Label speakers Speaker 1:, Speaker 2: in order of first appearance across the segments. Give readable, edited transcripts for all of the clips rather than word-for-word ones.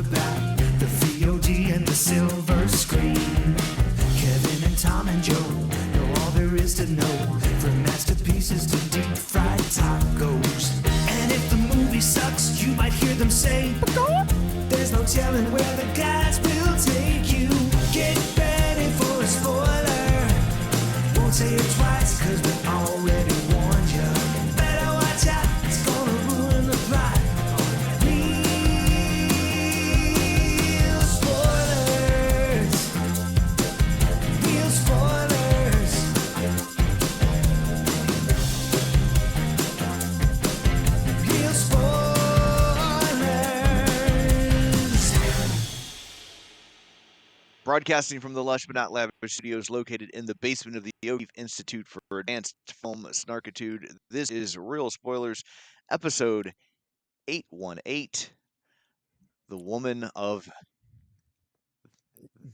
Speaker 1: the back, the VOD and the silver screen. Kevin and Tom and Joe know all there is to know, from masterpieces to deep fried tacos. And if the movie sucks, you might hear them say, there's no telling where the guys will take you. Get ready for a spoiler. Won't say it twice, cause we already warned you. Better watch out, it's gonna ruin the plot. Real spoilers. Real spoilers. Real spoilers.
Speaker 2: Broadcasting from the lush but not lavish studios located in the basement of the O'Keefe Institute for Advanced Film Snarkitude, this is Real Spoilers, episode 818, The Woman of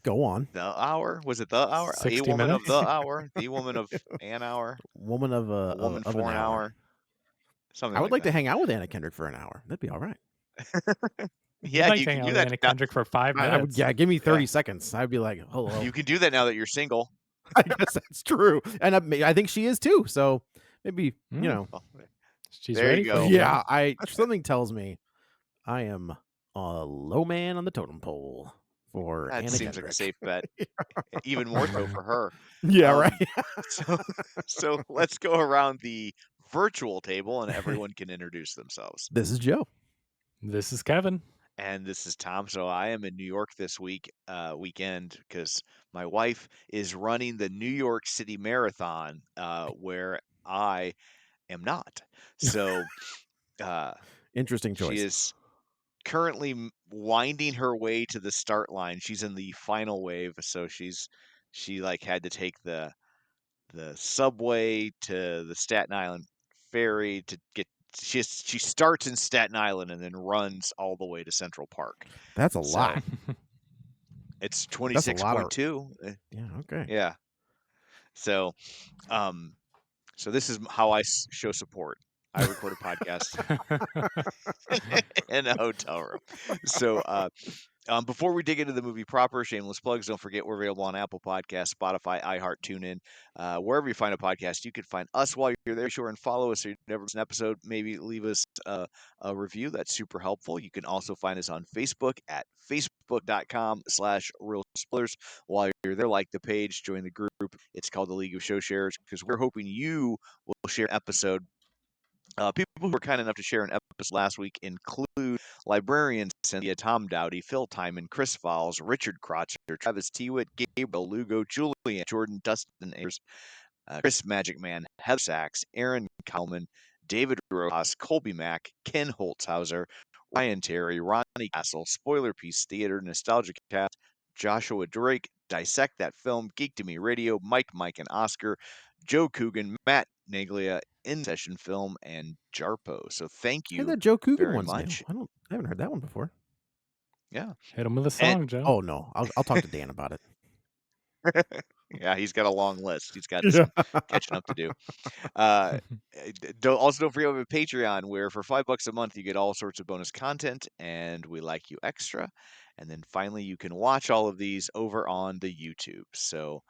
Speaker 3: Go on.
Speaker 2: the Hour. Was it the hour?
Speaker 4: 60
Speaker 2: A woman
Speaker 4: minutes?
Speaker 2: of the hour. The woman of an hour.
Speaker 3: Woman of
Speaker 2: A woman
Speaker 3: of
Speaker 2: for
Speaker 3: an
Speaker 2: an hour. Something
Speaker 3: I would like to
Speaker 2: that.
Speaker 3: hang out with Anna Kendrick for an hour. That'd be all right.
Speaker 2: Yeah,
Speaker 4: I'd like
Speaker 2: you
Speaker 4: to hang
Speaker 2: can
Speaker 4: out
Speaker 2: do
Speaker 4: with
Speaker 2: that.
Speaker 4: Anna
Speaker 2: now.
Speaker 4: Kendrick for 5
Speaker 3: I would,
Speaker 4: minutes.
Speaker 3: yeah, give me 30 seconds. I'd be like, hello.
Speaker 2: You can do that now that you're single.
Speaker 3: I guess that's true. And I think she is too. So maybe, you know.
Speaker 2: Well,
Speaker 4: She's
Speaker 2: There you
Speaker 4: ready
Speaker 2: go.
Speaker 4: for
Speaker 3: Yeah, something tells me I am a low man on the totem pole for
Speaker 2: that
Speaker 3: Anna
Speaker 2: seems like a
Speaker 3: Kendrick.
Speaker 2: safe bet. Even more so for her.
Speaker 3: Yeah,
Speaker 2: Um,
Speaker 3: right.
Speaker 2: So let's go around the virtual table and everyone can introduce themselves.
Speaker 3: This is Joe.
Speaker 4: This is Kevin.
Speaker 2: And this is Tom. So I am in New York this weekend, because my wife is running the New York City Marathon, where I am not. So
Speaker 3: Interesting
Speaker 2: she
Speaker 3: choice.
Speaker 2: is currently winding her way to the start line. She's in the final wave, so she like had to take the subway to the Staten Island ferry to get. She starts in Staten Island and then runs all the way to Central Park.
Speaker 3: That's a
Speaker 2: So,
Speaker 3: lot.
Speaker 2: It's
Speaker 3: That's a lot of-
Speaker 2: 26.2.
Speaker 3: Yeah, okay.
Speaker 2: Yeah. So, so this is how I show support. I record a podcast in a hotel room. So, before we dig into the movie proper, shameless plugs, don't forget we're available on Apple Podcasts, Spotify, iHeart, TuneIn, wherever you find a podcast. You can find us while you're there. Be sure and follow us so you never miss an episode. Maybe leave us a review. That's super helpful. You can also find us on Facebook at facebook.com/realspoilers. While you're there, like the page, join the group. It's called the League of Show Sharers, because we're hoping you will share an episode. People who were kind enough to share an episode last week include librarians Cynthia, Tom Dowdy, Phil Timon, Chris Falls, Richard Crotcher, Travis Tewitt, Gabriel Lugo, Julian Jordan, Dustin Ayers, Chris Magic Man, Heather Sachs, Aaron Kalman, David Rojas, Colby Mack, Ken Holtzhauser, Ryan Terry, Ronnie Castle, Spoiler Piece Theater, Nostalgia Cast, Joshua Drake, Dissect That Film, Geek to Me Radio, Mike, and Oscar, Joe Coogan, Matt Naglia, In Session Film, and Jarpo. So thank
Speaker 3: Hey,
Speaker 2: you
Speaker 3: that Joe Coogan
Speaker 2: very
Speaker 3: one's
Speaker 2: much.
Speaker 3: new. I haven't heard that one before.
Speaker 2: Yeah.
Speaker 4: Hit him with a song, Joe.
Speaker 3: Oh no, I'll talk to Dan about it.
Speaker 2: Yeah, he's got a long list. He's got some catching up to do. Don't forget we have a Patreon where for $5 a month you get all sorts of bonus content, and we like you extra. And then finally you can watch all of these over on the YouTube. So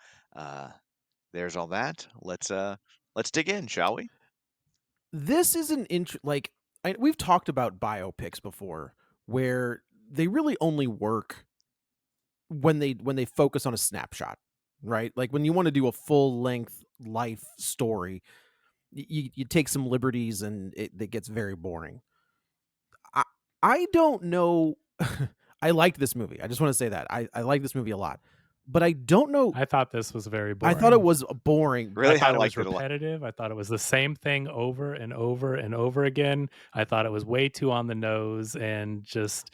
Speaker 2: there's all that. Let's dig in, shall we?
Speaker 3: This is an we've talked about biopics before, where they really only work when they focus on a snapshot, right? Like when you want to do a full length life story, you take some liberties and it gets very boring. I don't know. I liked this movie. I just want to say that I like this movie a lot, but I don't know.
Speaker 4: I thought this was very boring.
Speaker 3: I thought it was boring.
Speaker 2: Really,
Speaker 4: I thought it
Speaker 2: liked
Speaker 4: was
Speaker 2: it a lot.
Speaker 4: repetitive. I thought it was the same thing over and over and over again. I thought it was way too on the nose and just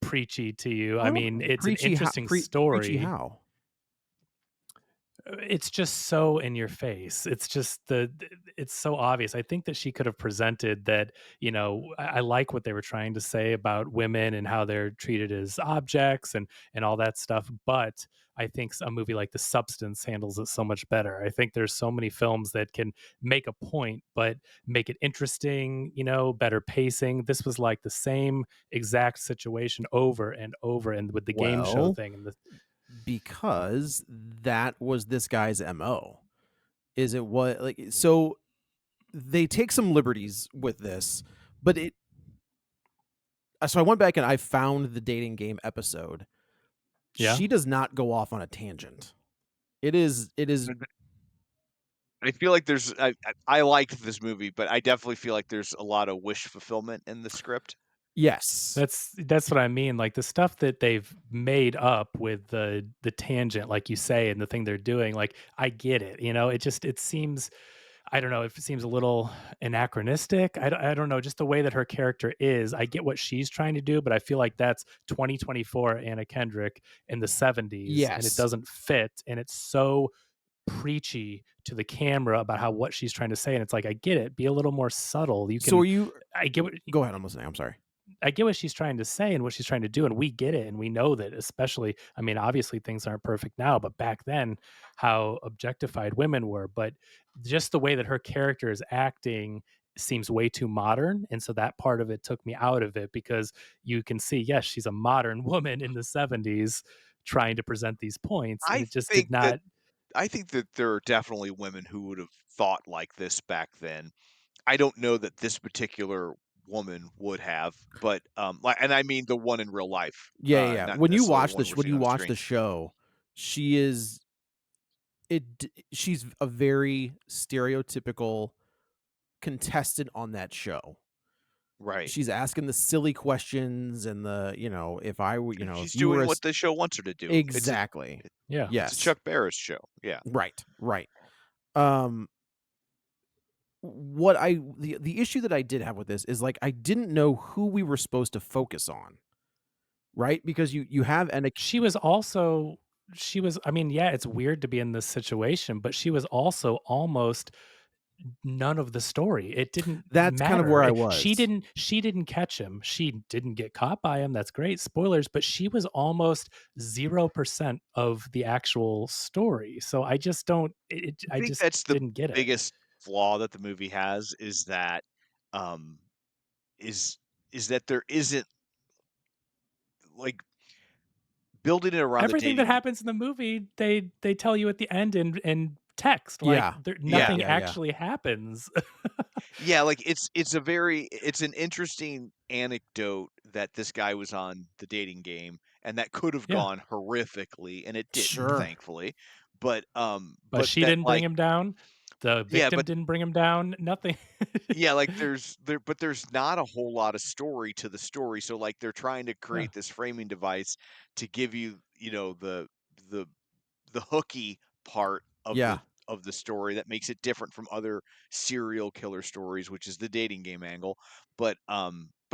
Speaker 4: preachy to you. I mean, it's an interesting story.
Speaker 3: Preachy how?
Speaker 4: It's just so in your face. It's just it's so obvious. I think that she could have presented that, I like what they were trying to say about women and how they're treated as objects and all that stuff, but I think a movie like The Substance handles it so much better. I think there's so many films that can make a point but make it interesting, better pacing. This was like the same exact situation over and over, and with the game show
Speaker 3: Well,
Speaker 4: thing and the
Speaker 3: because that was this guy's MO. Is it what like so they take some liberties with this, but so I went back and I found the dating game episode.
Speaker 4: yeah.
Speaker 3: She does not go off on a tangent. It is
Speaker 2: I feel like I liked this movie, but I definitely feel like there's a lot of wish fulfillment in the script.
Speaker 3: yes.
Speaker 4: That's what I mean. Like the stuff that they've made up with the tangent, like you say, and the thing they're doing. Like I get it. It seems, I don't know if it seems a little anachronistic. I don't know. Just the way that her character is. I get what she's trying to do, but I feel like that's 2024 Anna Kendrick in the 70s, and it
Speaker 3: Yes.
Speaker 4: doesn't fit. And it's so preachy to the camera about what she's trying to say, and it's like I get it. Be a little more subtle. You
Speaker 3: So
Speaker 4: can.
Speaker 3: are you
Speaker 4: I get what
Speaker 3: Go ahead, I'm listening. I'm sorry.
Speaker 4: I get what she's trying to say and what she's trying to do, and we get it, and we know that. Especially, I mean, obviously things aren't perfect now, but back then, how objectified women were. But just the way that her character is acting seems way too modern, and so that part of it took me out of it because you can see, yes, she's a modern woman in the 70s trying to present these points, and
Speaker 2: I
Speaker 4: it just
Speaker 2: think
Speaker 4: did
Speaker 2: that
Speaker 4: not.
Speaker 2: I think that there are definitely women who would have thought like this back then. I don't know that this particular woman would have, but and I mean the one in real life,
Speaker 3: Yeah, yeah, yeah.
Speaker 2: not
Speaker 3: When you
Speaker 2: necessarily the
Speaker 3: watch
Speaker 2: one
Speaker 3: this
Speaker 2: we're
Speaker 3: when
Speaker 2: seeing
Speaker 3: you
Speaker 2: on the
Speaker 3: watch
Speaker 2: screen.
Speaker 3: the show, she is she's a very stereotypical contestant on that show.
Speaker 2: Right.
Speaker 3: She's asking the silly questions and if I were, if
Speaker 2: She's
Speaker 3: you were
Speaker 2: doing
Speaker 3: a
Speaker 2: what the show wants her to do.
Speaker 3: exactly.
Speaker 4: Yeah.
Speaker 2: It's a
Speaker 3: Yes.
Speaker 2: Chuck Barris show. Yeah.
Speaker 3: Right. Right. Um what I the issue that I did have with this is like I didn't know who we were supposed to focus on, right? Because you have an
Speaker 4: She was also she was I mean, yeah, it's weird to be in this situation, but she was also almost none of the story. It didn't
Speaker 3: that's kind of
Speaker 4: matter.
Speaker 3: where I was.
Speaker 4: She didn't catch him. She didn't get caught by him. That's great. Spoilers, but she was almost 0% of the actual story. So I just don't
Speaker 2: I
Speaker 4: I
Speaker 2: think
Speaker 4: just
Speaker 2: that's the
Speaker 4: didn't get it.
Speaker 2: biggest flaw that the movie has is that um is is that there isn't like building it around the
Speaker 4: Everything that
Speaker 2: dating.
Speaker 4: happens in the movie, they tell you at the end in text. Like
Speaker 3: Yeah. Yeah,
Speaker 2: Yeah.
Speaker 4: nothing
Speaker 3: yeah, yeah.
Speaker 4: actually happens.
Speaker 2: Yeah, like it's an interesting anecdote that this guy was on the dating game and that could have
Speaker 4: Yeah.
Speaker 2: gone horrifically and it didn't,
Speaker 4: Mhm.
Speaker 3: Sure.
Speaker 2: thankfully. But
Speaker 4: But
Speaker 2: but
Speaker 4: she
Speaker 2: that
Speaker 4: didn't bring
Speaker 2: like
Speaker 4: him down. The
Speaker 2: yeah,
Speaker 4: victim
Speaker 2: but
Speaker 4: didn't bring him down. Nothing.
Speaker 2: yeah, like there's not a whole lot of story to the story. So like they're trying to
Speaker 4: Yeah.
Speaker 2: create this framing device to give you, the the hooky part
Speaker 3: Yeah.
Speaker 2: of the story that makes it different from other serial killer stories, which is the dating game angle. But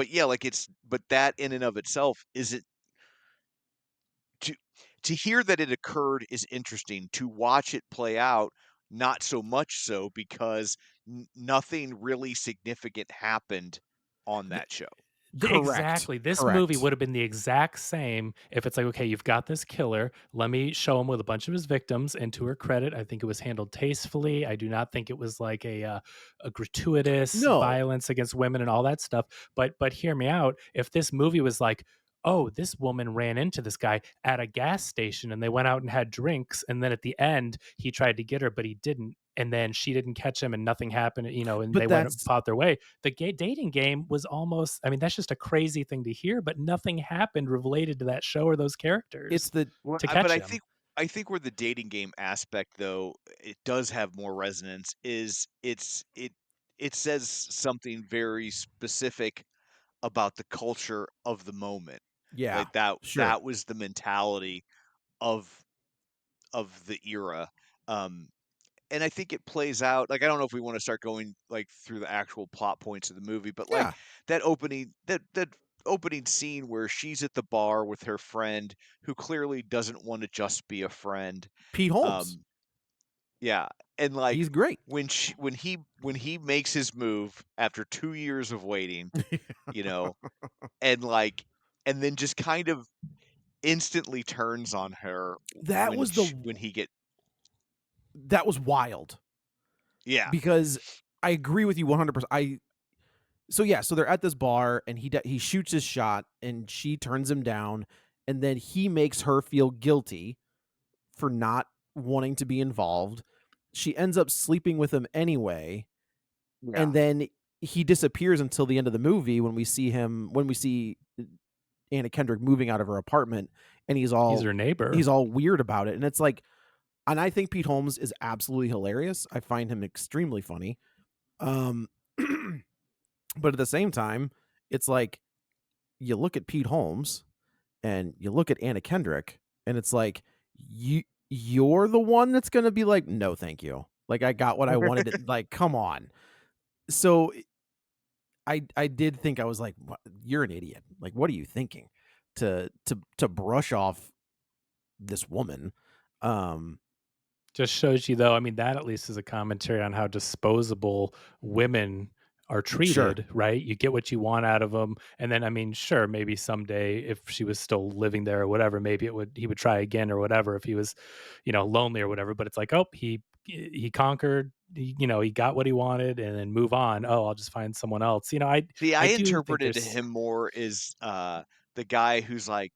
Speaker 2: yeah, like but that in and of itself isn't to to hear that it occurred is interesting. To watch it play out, not so much so because nothing really significant happened on that show.
Speaker 3: Correct.
Speaker 4: Exactly. This movie
Speaker 3: Correct.
Speaker 4: would have been the exact same if it's like, okay, you've got this killer. Let me show him with a bunch of his victims. And to her credit, I think it was handled tastefully. I do not think it was like a gratuitous
Speaker 3: No.
Speaker 4: violence against women and all that stuff. But hear me out. If this movie was like, oh, this woman ran into this guy at a gas station and they went out and had drinks, and then at the end he tried to get her, but he didn't. And then she didn't catch him, and nothing happened, and
Speaker 3: But
Speaker 4: they went
Speaker 3: that's
Speaker 4: fought their way. The dating game was almost, I mean, that's just a crazy thing to hear, but nothing happened related to that show or those
Speaker 3: it's
Speaker 4: characters
Speaker 3: the
Speaker 2: Well,
Speaker 4: to
Speaker 2: but
Speaker 4: catch him.
Speaker 2: I think where the dating game aspect though it does have more resonance is it says something very specific about the culture of the moment.
Speaker 3: yeah.
Speaker 2: Like that
Speaker 3: Sure.
Speaker 2: that was the mentality of the era. Um and I think it plays out like I don't know if we want to start going like through the actual plot points of the movie, but like
Speaker 3: Yeah.
Speaker 2: that opening scene where she's at the bar with her friend who clearly doesn't want to just be a friend.
Speaker 3: Pete Holmes.
Speaker 2: Um Yeah, and, like,
Speaker 3: He's great.
Speaker 2: when he makes his move after 2 years of waiting, you know, and, like and then just kind of instantly turns on her
Speaker 3: That was the
Speaker 2: when he get
Speaker 3: that was wild
Speaker 2: yeah.
Speaker 3: because I agree with you 100%. So they're at this bar and he shoots his shot and she turns him down and then he makes her feel guilty for not wanting to be involved. She ends up sleeping with him anyway,
Speaker 2: Yeah.
Speaker 3: and then he disappears until the end of the movie when we see Anna Kendrick moving out of her apartment and
Speaker 4: He's her neighbor.
Speaker 3: he's all weird about it. And it's like, and I think Pete Holmes is absolutely hilarious. I find him extremely funny. Um but at the same time, it's like you look at Pete Holmes and you look at Anna Kendrick and it's like you're the one that's going to be like, no, thank you. Like I got what I wanted. Like, come on. So I did think, I was like, you're an idiot. Like, what are you thinking to brush off this woman?
Speaker 4: Just shows you, though, I mean, that at least is a commentary on how disposable women are
Speaker 3: Sure.
Speaker 4: treated, right? You get what you want out of them, and then, I mean, sure, maybe someday if she was still living there or whatever, maybe he would try again or whatever if he was, lonely or whatever. But it's like, oh, he conquered, he got what he wanted, and then move on. Oh, I'll just find someone else.
Speaker 2: See, I
Speaker 4: I do think
Speaker 2: interpreted
Speaker 4: there's
Speaker 2: him more as, the guy who's like,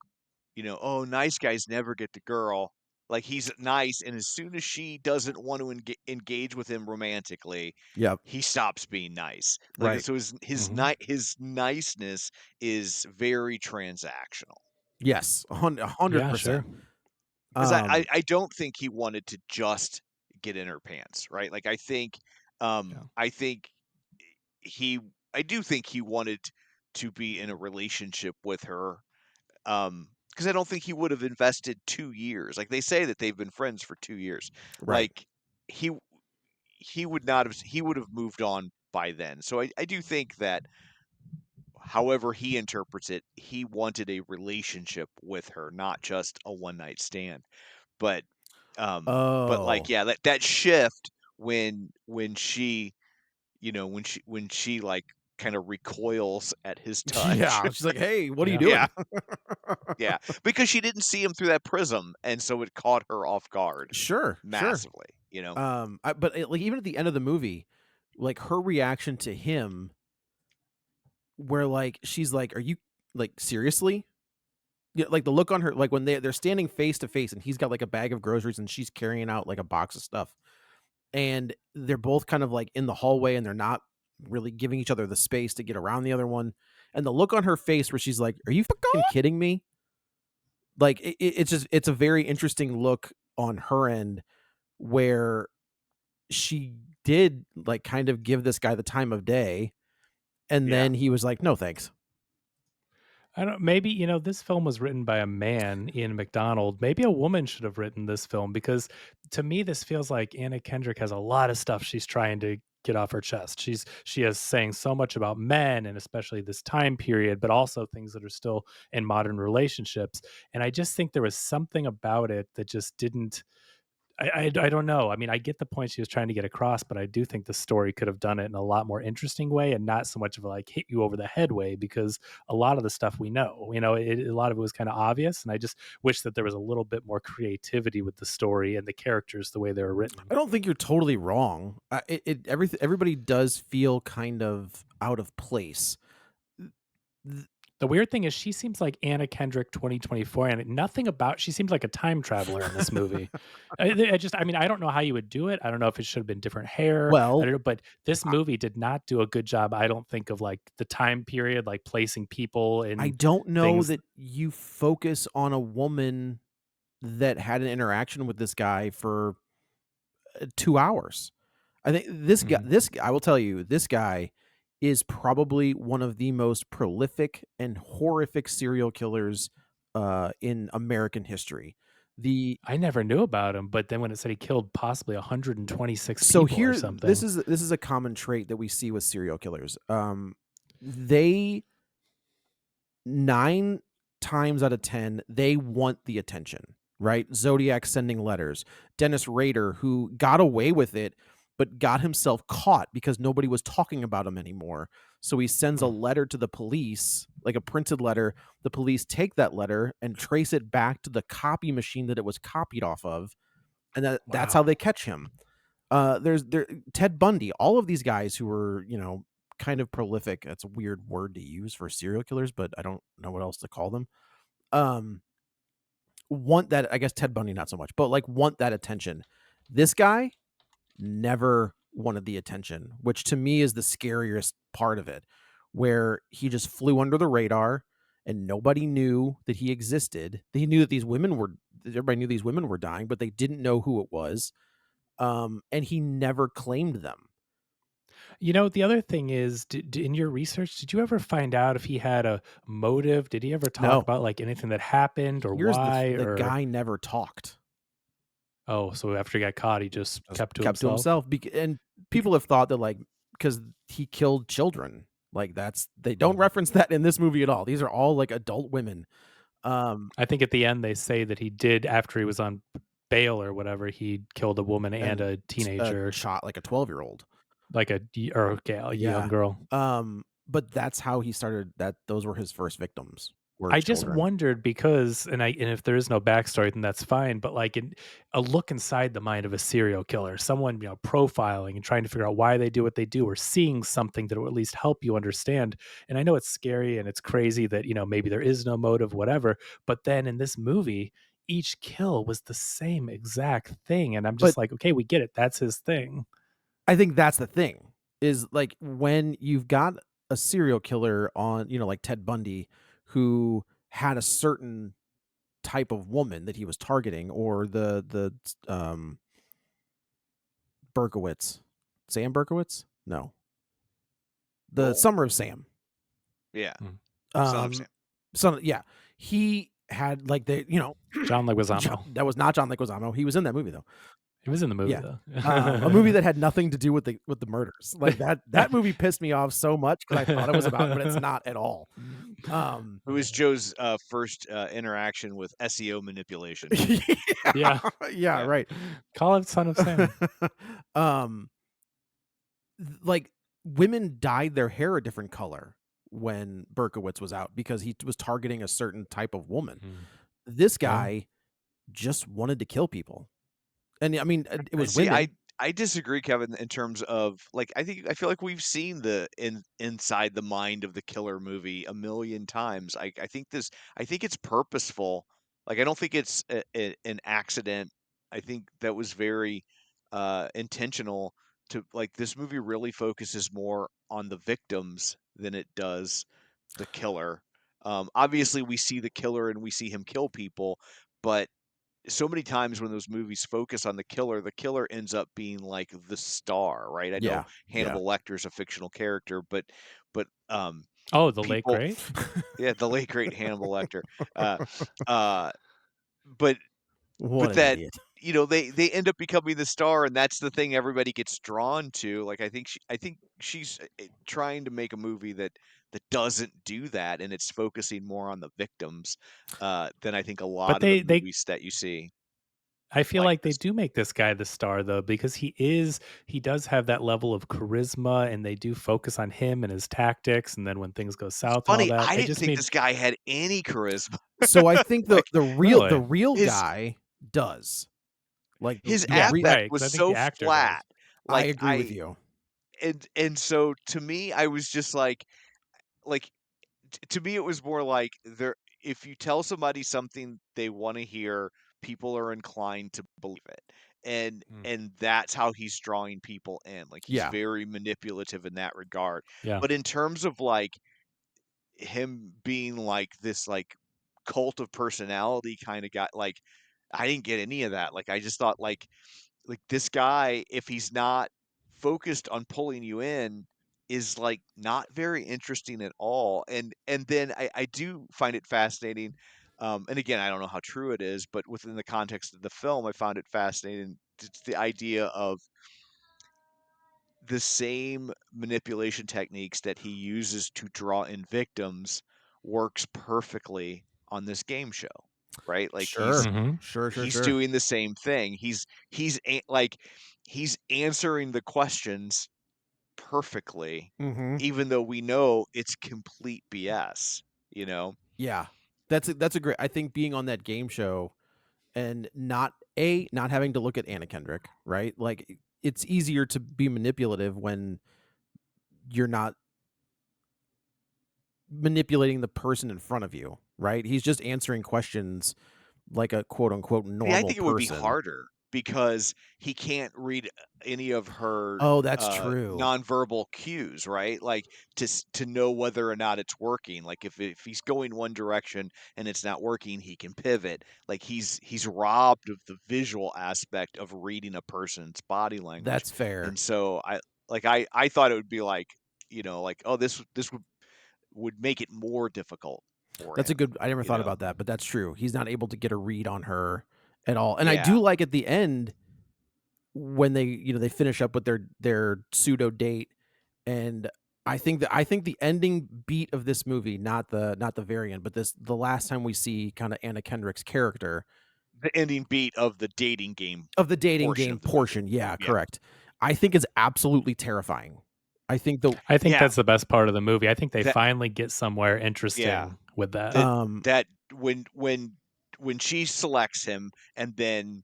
Speaker 2: "Oh, nice guys never get the girl." Like, he's nice, and as soon as she doesn't want to engage with him romantically,
Speaker 3: Yep.
Speaker 2: he stops being nice. Like,
Speaker 3: Right.
Speaker 2: so
Speaker 4: Mhm.
Speaker 2: his niceness is very transactional.
Speaker 3: Yes.
Speaker 4: Yeah,
Speaker 3: 100%.
Speaker 4: sure.
Speaker 2: 'Cause
Speaker 3: Um,
Speaker 2: I don't think he wanted to just get in her pants, right? Like,
Speaker 4: Yeah.
Speaker 2: I think he I do think he wanted to be in a relationship with her, because I don't think he would have invested 2 years. Like, they say that they've been friends for 2 years.
Speaker 3: right.
Speaker 2: Like, he he would have moved on by then. So I do think that however he interprets it, he wanted a relationship with her, not just a one night stand. But but like
Speaker 3: Oh.
Speaker 2: yeah, that shift when she when she like kind of recoils at his touch.
Speaker 3: Yeah. She's like, hey, what are you
Speaker 4: Yeah.
Speaker 3: doing?
Speaker 2: Yeah, yeah, because she didn't see him through that prism, and so it caught her off guard
Speaker 3: Sure. Sure.
Speaker 2: massively.
Speaker 3: Like even at the end of the movie, like her reaction to him, where like she's like, "Are you like seriously?" Yeah, like the look on her, like when they're standing face to face, and he's got like a bag of groceries, and she's carrying out like a box of stuff, and they're both kind of like in the hallway, and they're not really giving each other the space to get around the other one, and the look on her face where she's like, "Are you fucking kidding me?" Like it's a very interesting look on her end where she did like kind of give this guy the time of day, and
Speaker 2: Yeah,
Speaker 3: then he was like, "No, thanks."
Speaker 4: I don't maybe, this film was written by a man, Ian McDonald. Maybe a woman should have written this film because to me this feels like Anna Kendrick has a lot of stuff she's trying to get off her chest. She is saying so much about men and especially this time period, but also things that are still in modern relationships. And I just think there was something about it that just didn't I don't know. I mean, I get the point she was trying to get across, but I do think the story could have done it in a lot more interesting way and not so much of a like hit you over the head way because a lot of the stuff we know, a lot of it was kind of obvious. And I just wish that there was a little bit more creativity with the story and the characters, the way they were written.
Speaker 3: I don't think you're totally wrong. Everybody does feel kind of out of place. Th-
Speaker 4: The weird thing is she seems like Anna Kendrick 2024 and nothing about she seems like a time traveler in this movie. I mean, I don't know how you would do it. I don't know if it should have been different hair. I
Speaker 3: Well,
Speaker 4: don't know, but this
Speaker 3: I
Speaker 4: movie did not do a good job, I don't think, of like the time period, like placing people
Speaker 3: I
Speaker 4: in
Speaker 3: don't know
Speaker 4: things.
Speaker 3: that you focus on a woman that had an interaction with this guy for 2 hours. I think
Speaker 4: Mhm.
Speaker 3: I will tell you, this guy is probably one of the most prolific and horrific serial killers, in American history. The
Speaker 4: I never knew about him, but then when it said he killed possibly 126
Speaker 3: So
Speaker 4: people or
Speaker 3: here,
Speaker 4: something.
Speaker 3: this is a common trait that we see with serial killers. They 9 times out of 10, they want the attention. right? Zodiac sending letters. Dennis Rader, who got away with it, but got himself caught because nobody was talking about him anymore. So he sends a letter to the police, like a printed letter. The police take that letter and trace it back to the copy machine that it was copied off of. And that's how
Speaker 4: Wow.
Speaker 3: they catch him. There's Ted Bundy, all of these guys who were, kind of prolific. That's a weird word to use for serial killers, but I don't know what else to call them. Want that, I guess Ted Bundy not so much, but like want that attention. This guy never wanted the attention, which to me is the scariest part of it, where he just flew under the radar and nobody knew that he existed. They knew that everybody knew these women were dying, but they didn't know who it was. And he never claimed them.
Speaker 4: The other thing is, in your research, did you ever find out if he had a motive? Did he ever talk
Speaker 3: No.
Speaker 4: about like anything that happened or
Speaker 3: Here's
Speaker 4: why?
Speaker 3: the
Speaker 4: Or
Speaker 3: guy never talked.
Speaker 4: oh, so after he got caught, he just kept to
Speaker 3: To
Speaker 4: himself.
Speaker 3: himself. And people have thought that, like, because he killed children, like they don't reference that in this movie at all. These are all like adult women.
Speaker 4: I think at the end they say that he did, after he was on bail or whatever, he killed a woman and a teenager,
Speaker 3: shot like a 12-year-old.
Speaker 4: like a a young girl.
Speaker 3: But that's how he started. Those were his first victims. Were
Speaker 4: I just
Speaker 3: children.
Speaker 4: wondered because, and if there is no backstory, then that's fine. But like a look inside the mind of a serial killer, someone profiling and trying to figure out why they do what they do, or seeing something that will at least help you understand. And I know it's scary and it's crazy that maybe there is no motive, whatever. But then in this movie, each kill was the same exact thing, and I'm just
Speaker 3: But
Speaker 4: like, okay, we get it. That's his thing.
Speaker 3: I think that's the thing, is like when you've got a serial killer on, like Ted Bundy, who had a certain type of woman that he was targeting, or the Berkowitz, Sam Berkowitz, no, the
Speaker 2: Roll.
Speaker 3: Summer of Sam,
Speaker 2: Yeah. Son of
Speaker 3: um,
Speaker 2: Sam.
Speaker 3: yeah, he had like
Speaker 4: John Leguizamo.
Speaker 3: That was not John Leguizamo. He was in that movie though.
Speaker 4: He was in the movie
Speaker 3: Yeah.
Speaker 4: though.
Speaker 3: A movie that had nothing to do with the murders. Like that movie pissed me off so much because I thought it was about, but it's not at all.
Speaker 2: It was Joe's first interaction with SEO manipulation.
Speaker 4: Yeah.
Speaker 3: Yeah, right.
Speaker 4: Call it Son of Sam.
Speaker 3: Like women dyed their hair a different color when Berkowitz was out because he was targeting a certain type of woman. This guy just wanted to kill people. And I mean, it was
Speaker 2: See,
Speaker 3: women.
Speaker 2: I disagree, Kevin, in terms of like I feel like we've seen the inside the mind of the killer movie a million times. I think it's purposeful. Like I don't think it's an accident. I think that was very intentional. To like this movie really focuses more on the victims than it does the killer. Obviously, we see the killer and we see him kill people, but so many times when those movies focus on the killer ends up being like the star, right? I know
Speaker 3: Yeah.
Speaker 2: Hannibal Lecter's a fictional character, but
Speaker 4: Oh, the late
Speaker 2: people,
Speaker 4: great.
Speaker 2: yeah, the late great Hannibal Lecter, uh, uh, but
Speaker 3: What an
Speaker 2: that
Speaker 3: idiot.
Speaker 2: they end up becoming the star, and that's the thing everybody gets drawn to. Like I think she's trying to make a movie that doesn't do that, and it's focusing more on the victims than I think a
Speaker 4: But
Speaker 2: lot of the
Speaker 4: they
Speaker 2: movies that you see
Speaker 4: I feel
Speaker 2: like
Speaker 4: like they
Speaker 2: this.
Speaker 4: do make this guy the star though, because he does have that level of charisma, and they do focus on him and his tactics, and then when things go
Speaker 2: It's
Speaker 4: south and all
Speaker 2: funny,
Speaker 4: that,
Speaker 2: I
Speaker 4: it
Speaker 2: didn't
Speaker 4: just
Speaker 2: think
Speaker 4: made
Speaker 2: this guy had any charisma.
Speaker 3: So I think
Speaker 2: Like,
Speaker 3: the
Speaker 4: really
Speaker 3: real
Speaker 2: his
Speaker 3: guy does. Like
Speaker 2: his
Speaker 4: yeah,
Speaker 2: affect
Speaker 4: right, because
Speaker 2: was
Speaker 4: I think
Speaker 2: so
Speaker 4: the actor does.
Speaker 2: flat.
Speaker 3: I
Speaker 2: Like,
Speaker 3: agree with you.
Speaker 2: and so to me, I was just like, to me, it was more like if you tell somebody something they wanna hear, people are inclined to believe it,
Speaker 4: Mm,
Speaker 2: and that's how he's drawing people in, like, he's
Speaker 3: Yeah.
Speaker 2: very manipulative in that regard.
Speaker 4: yeah.
Speaker 2: But in terms of, like, him being like this like cult of personality kind of guy, like I didn't get any of that. Like I just thought like this guy, if he's not focused on pulling you in, is like not very interesting at all. And then I do find it fascinating. And again, I don't know how true it is, but within the context of the film, I found it fascinating. It's the idea of the same manipulation techniques that he uses to draw in victims works perfectly on this game show. right? Like
Speaker 3: Sure.
Speaker 4: Mhm.
Speaker 3: Sure.
Speaker 2: he's doing the same thing. He's answering the questions perfectly,
Speaker 3: Mm-hmm.
Speaker 2: even though we know it's complete BS. You know?
Speaker 3: Yeah. That's a great, I think being on that game show and not having to look at Anna Kendrick, right? Like it's easier to be manipulative when you're not manipulating the person in front of you, right? He's just answering questions like a quote unquote
Speaker 2: See, I
Speaker 3: normal
Speaker 2: think it would be
Speaker 3: person.
Speaker 2: harder because he can't read any of her
Speaker 3: Oh, that's true.
Speaker 2: nonverbal cues, right? Like to know whether or not it's working. Like if he's going one direction and it's not working, he can pivot. Like he's robbed of the visual aspect of reading a person's body language.
Speaker 3: That's fair.
Speaker 2: And so I thought it would be like, like, oh, this would make it more difficult for
Speaker 3: That's a
Speaker 2: him,
Speaker 3: good, I never
Speaker 2: you
Speaker 3: thought
Speaker 2: know?
Speaker 3: about that, but that's true. He's not able to get a read on her at all. And I
Speaker 2: Yeah.
Speaker 3: do like at the end when they finish up with their pseudo date, and I think the ending beat of this movie, not the very end, but the last time we see kind of Anna Kendrick's character
Speaker 2: The ending beat of the dating game
Speaker 3: of the dating
Speaker 2: portion
Speaker 3: game
Speaker 2: of the movie.
Speaker 3: portion, yeah,
Speaker 2: Yeah.
Speaker 3: correct. I think is absolutely terrifying. I think
Speaker 4: I think
Speaker 2: Yeah.
Speaker 4: that's the best part of the movie. I think they
Speaker 2: That
Speaker 4: finally get somewhere
Speaker 2: yeah.
Speaker 4: interesting with that.
Speaker 2: That when she selects him and then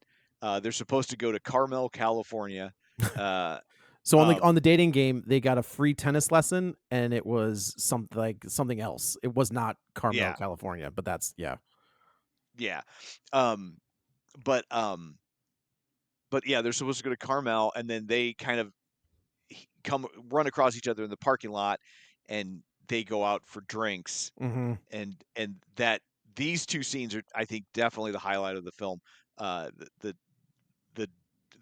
Speaker 2: they're supposed to go to Carmel, California. Uh
Speaker 3: so on
Speaker 2: um
Speaker 3: the dating game, they got a free tennis lesson, and it was something else. It was not Carmel,
Speaker 2: yeah.
Speaker 3: California, but that's yeah.
Speaker 2: Yeah. Um but yeah, they're supposed to go to Carmel and then they kind of come run across each other in the parking lot and they go out for drinks
Speaker 3: Mhm.
Speaker 2: and that these two scenes are, I think, definitely the highlight of the film. The the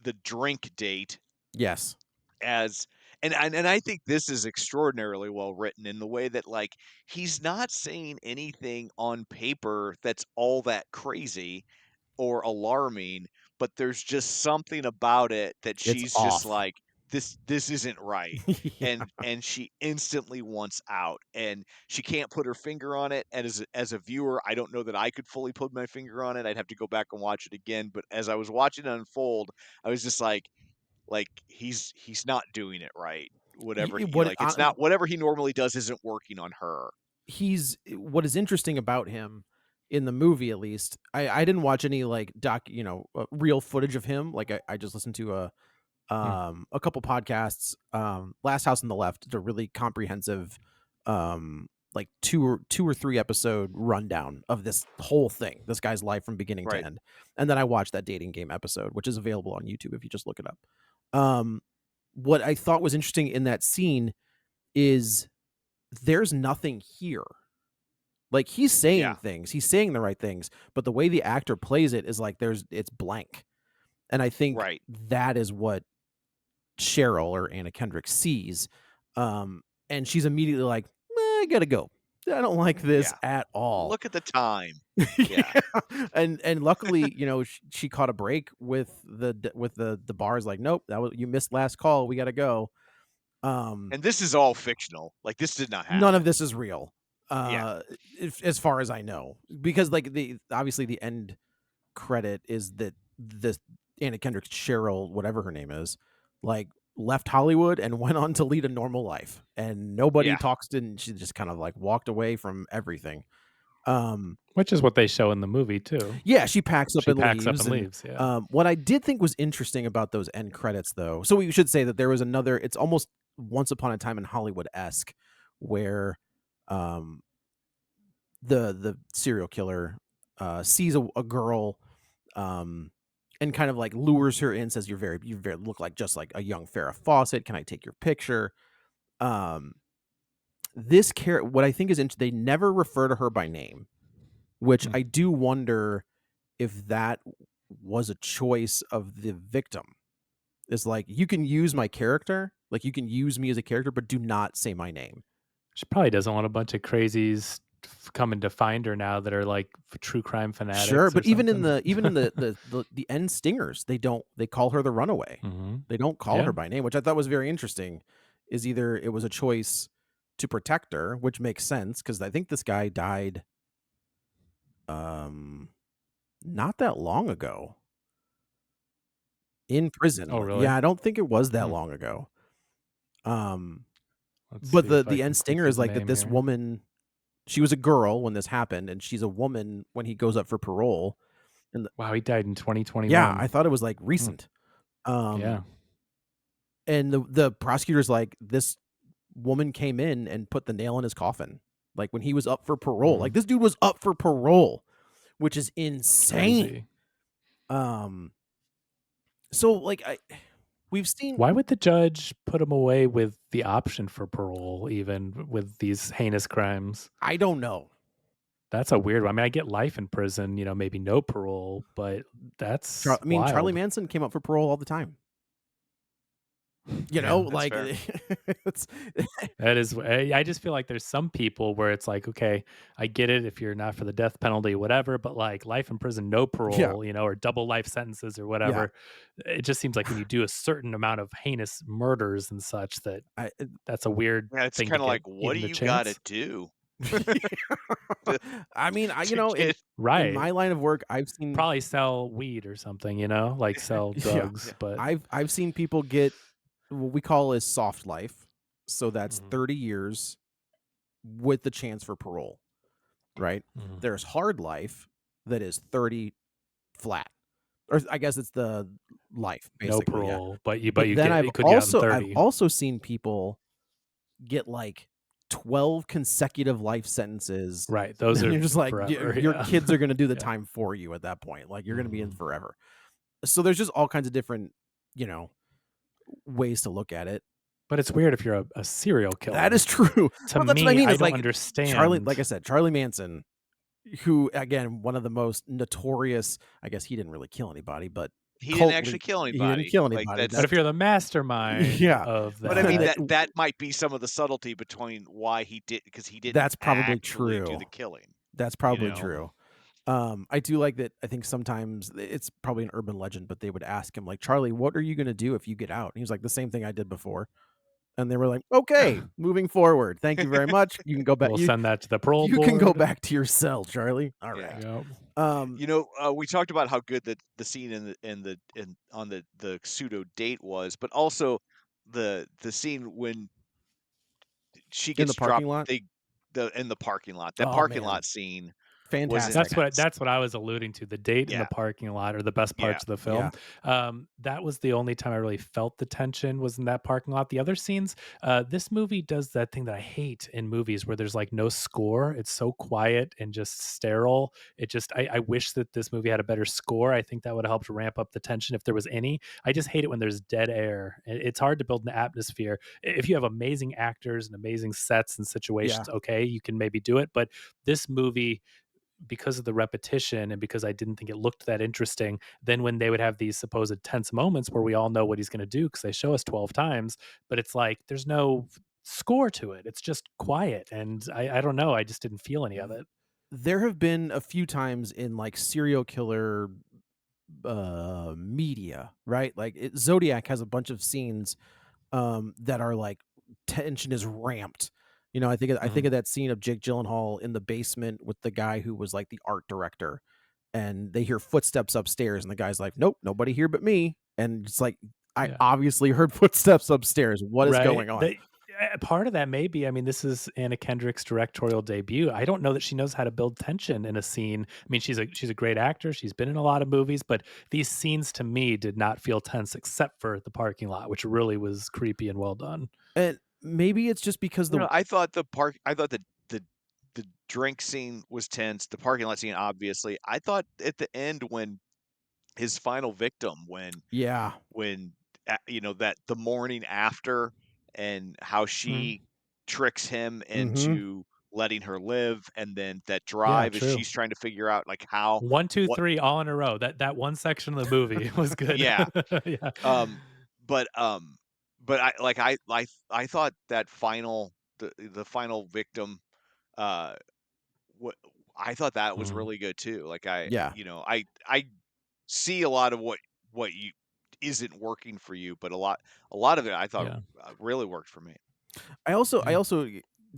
Speaker 2: the drink date
Speaker 3: Yes.
Speaker 2: as and I think this is extraordinarily well written in the way that like he's not saying anything on paper that's all that crazy or alarming, but there's just something about it that
Speaker 3: It's
Speaker 2: she's just
Speaker 3: off.
Speaker 2: like this isn't right.
Speaker 3: Yeah.
Speaker 2: And she instantly wants out and she can't put her finger on it, and as a viewer I don't know that I could fully put my finger on it. I'd have to go back and watch it again, but as I was watching it unfold I was just like he's not doing it right. Whatever he
Speaker 3: What
Speaker 2: like it's not whatever he normally does isn't working on her.
Speaker 3: what is interesting about him in the movie, at least, I didn't watch any like real footage of him. Like I just listened to
Speaker 4: Hmm.
Speaker 3: a couple podcasts. Last House on the Left did a really comprehensive like two or three episode rundown of this whole thing, this guy's life from beginning to
Speaker 2: Right.
Speaker 3: end. And then I watched that dating game episode, which is available on YouTube if you just look it up. Um, what I thought was interesting in that scene is there's nothing here. Like he's saying
Speaker 2: Yeah.
Speaker 3: things, he's saying the right things, but the way the actor plays it is like it's blank. And I think
Speaker 2: Right.
Speaker 3: that is what Cheryl or Anna Kendrick sees. And she's immediately like, I gotta go. I don't like this
Speaker 2: Yeah.
Speaker 3: at all.
Speaker 2: Look at the time.
Speaker 3: Yeah.
Speaker 2: Yeah.
Speaker 3: And luckily, she caught a break with the bars like, nope, you missed last call. We gotta go.
Speaker 2: And this is all fictional. Like this did not
Speaker 3: None of
Speaker 2: happen.
Speaker 3: this is real.
Speaker 2: Yeah.
Speaker 3: As far as I know, because like obviously the end credit is that this Anna Kendrick, Cheryl, whatever her name is, like left Hollywood and went on to lead a normal life, and nobody
Speaker 2: Yeah.
Speaker 3: talks to, and she just kind of like walked away from everything.
Speaker 4: Which is what they show in the movie too.
Speaker 3: Yeah, she packs up
Speaker 4: She
Speaker 3: and
Speaker 4: packs up
Speaker 3: leaves.
Speaker 4: and
Speaker 3: And
Speaker 4: leaves. Yeah.
Speaker 3: what I did think was interesting about those end credits, though, so we should say that there was another. It's almost Once Upon a Time in Hollywood-esque, where um, the serial killer sees a girl and kind of like lures her in, says, you very look like just like a young Farrah Fawcett. Can I take your picture? What I think is interesting, they never refer to her by name, which
Speaker 4: Hmm.
Speaker 3: I do wonder if that was a choice of the victim. It's like, you can use my character, like you can use me as a character, but do not say my name.
Speaker 4: She probably doesn't want a bunch of crazies coming to find her now that are like true crime fanatics.
Speaker 3: Sure, but
Speaker 4: or
Speaker 3: even in
Speaker 4: something.
Speaker 3: the end stingers, they call her the runaway.
Speaker 4: Mhm.
Speaker 3: They don't call
Speaker 4: Yeah.
Speaker 3: her by name, which I thought was very interesting. Is either it was a choice to protect her, which makes sense because I think this guy died. not that long ago in prison.
Speaker 4: Oh, really?
Speaker 3: Yeah, I don't think it was that
Speaker 4: Hmm.
Speaker 3: long ago. Um,
Speaker 4: Let's
Speaker 3: but
Speaker 4: see if I
Speaker 3: the
Speaker 4: can
Speaker 3: end
Speaker 4: think
Speaker 3: stinger
Speaker 4: of
Speaker 3: is
Speaker 4: the
Speaker 3: like that
Speaker 4: name
Speaker 3: this
Speaker 4: here.
Speaker 3: woman, she was a girl when this happened, and she's a woman when he goes up for parole. And
Speaker 4: Wow, he died in
Speaker 3: yeah,
Speaker 4: 2021.
Speaker 3: I thought it was like
Speaker 4: Hmm.
Speaker 3: recent.
Speaker 4: Yeah.
Speaker 3: Um, and the prosecutor's like, this woman came in and put the nail in his coffin. Like when he was up for parole.
Speaker 4: Hmm.
Speaker 3: Like this dude was up for parole, which is
Speaker 4: It's
Speaker 3: insane.
Speaker 4: crazy.
Speaker 3: Um, so like we've seen,
Speaker 4: Why would the judge put him away with the option for parole, even with these heinous crimes?
Speaker 3: I don't know.
Speaker 4: That's a weird one. I mean, I get life in prison, maybe no parole, but that's
Speaker 3: I mean, Charlie
Speaker 4: wild.
Speaker 3: Manson came up for parole all the time. You know,
Speaker 4: Yeah.
Speaker 2: That's
Speaker 3: like
Speaker 2: fair.
Speaker 3: it's
Speaker 4: That is, I just feel like there's some people where it's like, okay, I get it if you're not for the death penalty, whatever, but like life in prison, no
Speaker 3: yeah,
Speaker 4: parole, or double life sentences or
Speaker 3: yeah.
Speaker 4: whatever. It just seems like when you do a certain amount of heinous murders and such,
Speaker 3: I
Speaker 4: that's a weird
Speaker 2: Yeah, it's
Speaker 4: thing to
Speaker 2: kind of
Speaker 4: get
Speaker 2: like, what do
Speaker 4: even the
Speaker 2: you got to
Speaker 4: chance.
Speaker 2: do to,
Speaker 3: I mean,
Speaker 2: to
Speaker 3: in
Speaker 2: get?
Speaker 4: Right.
Speaker 3: my line of work, I've seen
Speaker 4: Probably sell weed or something, like sell
Speaker 3: yeah,
Speaker 4: drugs, but
Speaker 3: I've seen people get what we call as soft life. So that's
Speaker 4: Mhm,
Speaker 3: 30 years with the chance for parole, right?
Speaker 4: mhm.
Speaker 3: There's hard life that is 30 flat. Or I guess it's the life
Speaker 4: No
Speaker 3: basically, yeah.
Speaker 4: parole, but you
Speaker 3: But then
Speaker 4: it could get out in
Speaker 3: I've
Speaker 4: 30.
Speaker 3: also seen people get like 12 consecutive life sentences.
Speaker 4: Right, those
Speaker 3: And
Speaker 4: are
Speaker 3: you're just like,
Speaker 4: forever,
Speaker 3: your
Speaker 4: yeah.
Speaker 3: kids are going to do the
Speaker 4: Yeah.
Speaker 3: time for you at that point. Like you're going to be in
Speaker 4: Mhm.
Speaker 3: forever. So there's just all kinds of different, you know, ways to look at it.
Speaker 4: But it's weird if you're a serial
Speaker 3: That
Speaker 4: killer.
Speaker 3: is true.
Speaker 4: To
Speaker 3: Well, that's what I
Speaker 4: me,
Speaker 3: mean
Speaker 4: I
Speaker 3: is
Speaker 4: don't
Speaker 3: like Charlie,
Speaker 4: understand.
Speaker 3: like I said, Charlie Manson, who again, one of the most notorious, I guess he didn't really kill anybody, but
Speaker 2: He didn't
Speaker 3: cult
Speaker 2: actually
Speaker 3: lead,
Speaker 2: kill
Speaker 3: he didn't
Speaker 2: anybody.
Speaker 3: kill
Speaker 2: Like
Speaker 3: anybody.
Speaker 4: But
Speaker 2: that's.
Speaker 4: if you're the mastermind
Speaker 3: Yeah.
Speaker 4: of
Speaker 2: But I
Speaker 3: And
Speaker 2: mean
Speaker 3: that
Speaker 4: that,
Speaker 2: that might be some of the subtlety between why he did, because he didn't
Speaker 3: that's probably
Speaker 2: actually do
Speaker 3: true.
Speaker 2: the killing.
Speaker 3: That's
Speaker 2: You
Speaker 3: probably
Speaker 2: know.
Speaker 4: mhm.
Speaker 3: true. I do like that. I think sometimes it's probably an urban legend, but they would ask him like, Charlie, what are you going to do if you get out? And he was like, the same thing I did before. And they were like, okay, moving forward. Thank you very much. You can go back.
Speaker 4: We'll send that to the parole
Speaker 3: You can go
Speaker 4: board.
Speaker 3: back to your cell, Charlie. All
Speaker 2: Yeah.
Speaker 3: right.
Speaker 4: Yep.
Speaker 3: Um,
Speaker 2: We talked about how good the scene in on the pseudo date was, but also the scene when she
Speaker 3: in the
Speaker 2: gets
Speaker 3: parking
Speaker 2: dropped,
Speaker 3: lot.
Speaker 2: the in the parking lot. That
Speaker 3: Oh
Speaker 2: parking
Speaker 3: man,
Speaker 2: lot scene was
Speaker 3: fantastic.
Speaker 2: intense.
Speaker 4: That's what I was alluding to. The date in the
Speaker 2: Yeah,
Speaker 4: parking lot are the best
Speaker 2: yeah.
Speaker 4: parts of the
Speaker 3: Yeah.
Speaker 4: film. That was the only time I really felt the tension was in that parking lot. The other scenes, this movie does that thing that I hate in movies where there's like no score. It's so quiet and just sterile. I wish that this movie had a better score. I think that would have helped ramp up the tension if there was any. I just hate it when there's dead air. It's hard to build an atmosphere. If you have amazing actors and amazing sets and
Speaker 3: Yeah.
Speaker 4: situations, okay, you can maybe do it. But this movie, because of the repetition and because I didn't think it looked that interesting, then when they would have these supposed tense moments where we all know what he's going to do because they show us 12 times, but it's like there's no score to it. It's just quiet. And I don't know. I just didn't feel any of it.
Speaker 3: There have been a few times in like serial killer media, right? Like Zodiac has a bunch of scenes that are like tension is ramped. You know, I think
Speaker 4: Mhm.
Speaker 3: of that scene of Jake Gyllenhaal in the basement with the guy who was like the art director, and they hear footsteps upstairs, and the guy's like, "Nope, nobody here but me." And it's like, I
Speaker 4: Yeah.
Speaker 3: obviously heard footsteps upstairs. What is
Speaker 4: Right.
Speaker 3: going on?
Speaker 4: Part of that maybe, I mean, this is Anna Kendrick's directorial debut. I don't know that she knows how to build tension in a scene. I mean, she's a great actor. She's been in a lot of movies, but these scenes to me did not feel tense except for the parking lot, which really was creepy and well done.
Speaker 3: And maybe it's just because the
Speaker 2: I thought the drink scene was tense. The parking lot scene, obviously. I thought at the end when his final victim,
Speaker 3: yeah.
Speaker 2: when that the morning after, and how
Speaker 4: Mhm.
Speaker 2: she tricks him
Speaker 3: Mhm.
Speaker 2: into letting her live, and then that
Speaker 4: Yeah,
Speaker 2: drive as
Speaker 4: true.
Speaker 2: she's trying to figure out like how
Speaker 4: One, two,
Speaker 2: what
Speaker 4: three, all in a row. That one section of the movie was good.
Speaker 2: yeah.
Speaker 4: Yeah.
Speaker 2: um but I thought that the final victim, uh what I thought that was
Speaker 4: Mhm.
Speaker 2: really good too. Like
Speaker 3: Yeah.
Speaker 2: I see a lot of what you isn't working for you, but a lot of it I thought
Speaker 4: Yeah.
Speaker 2: really worked for me.
Speaker 3: I
Speaker 4: Yeah.
Speaker 3: also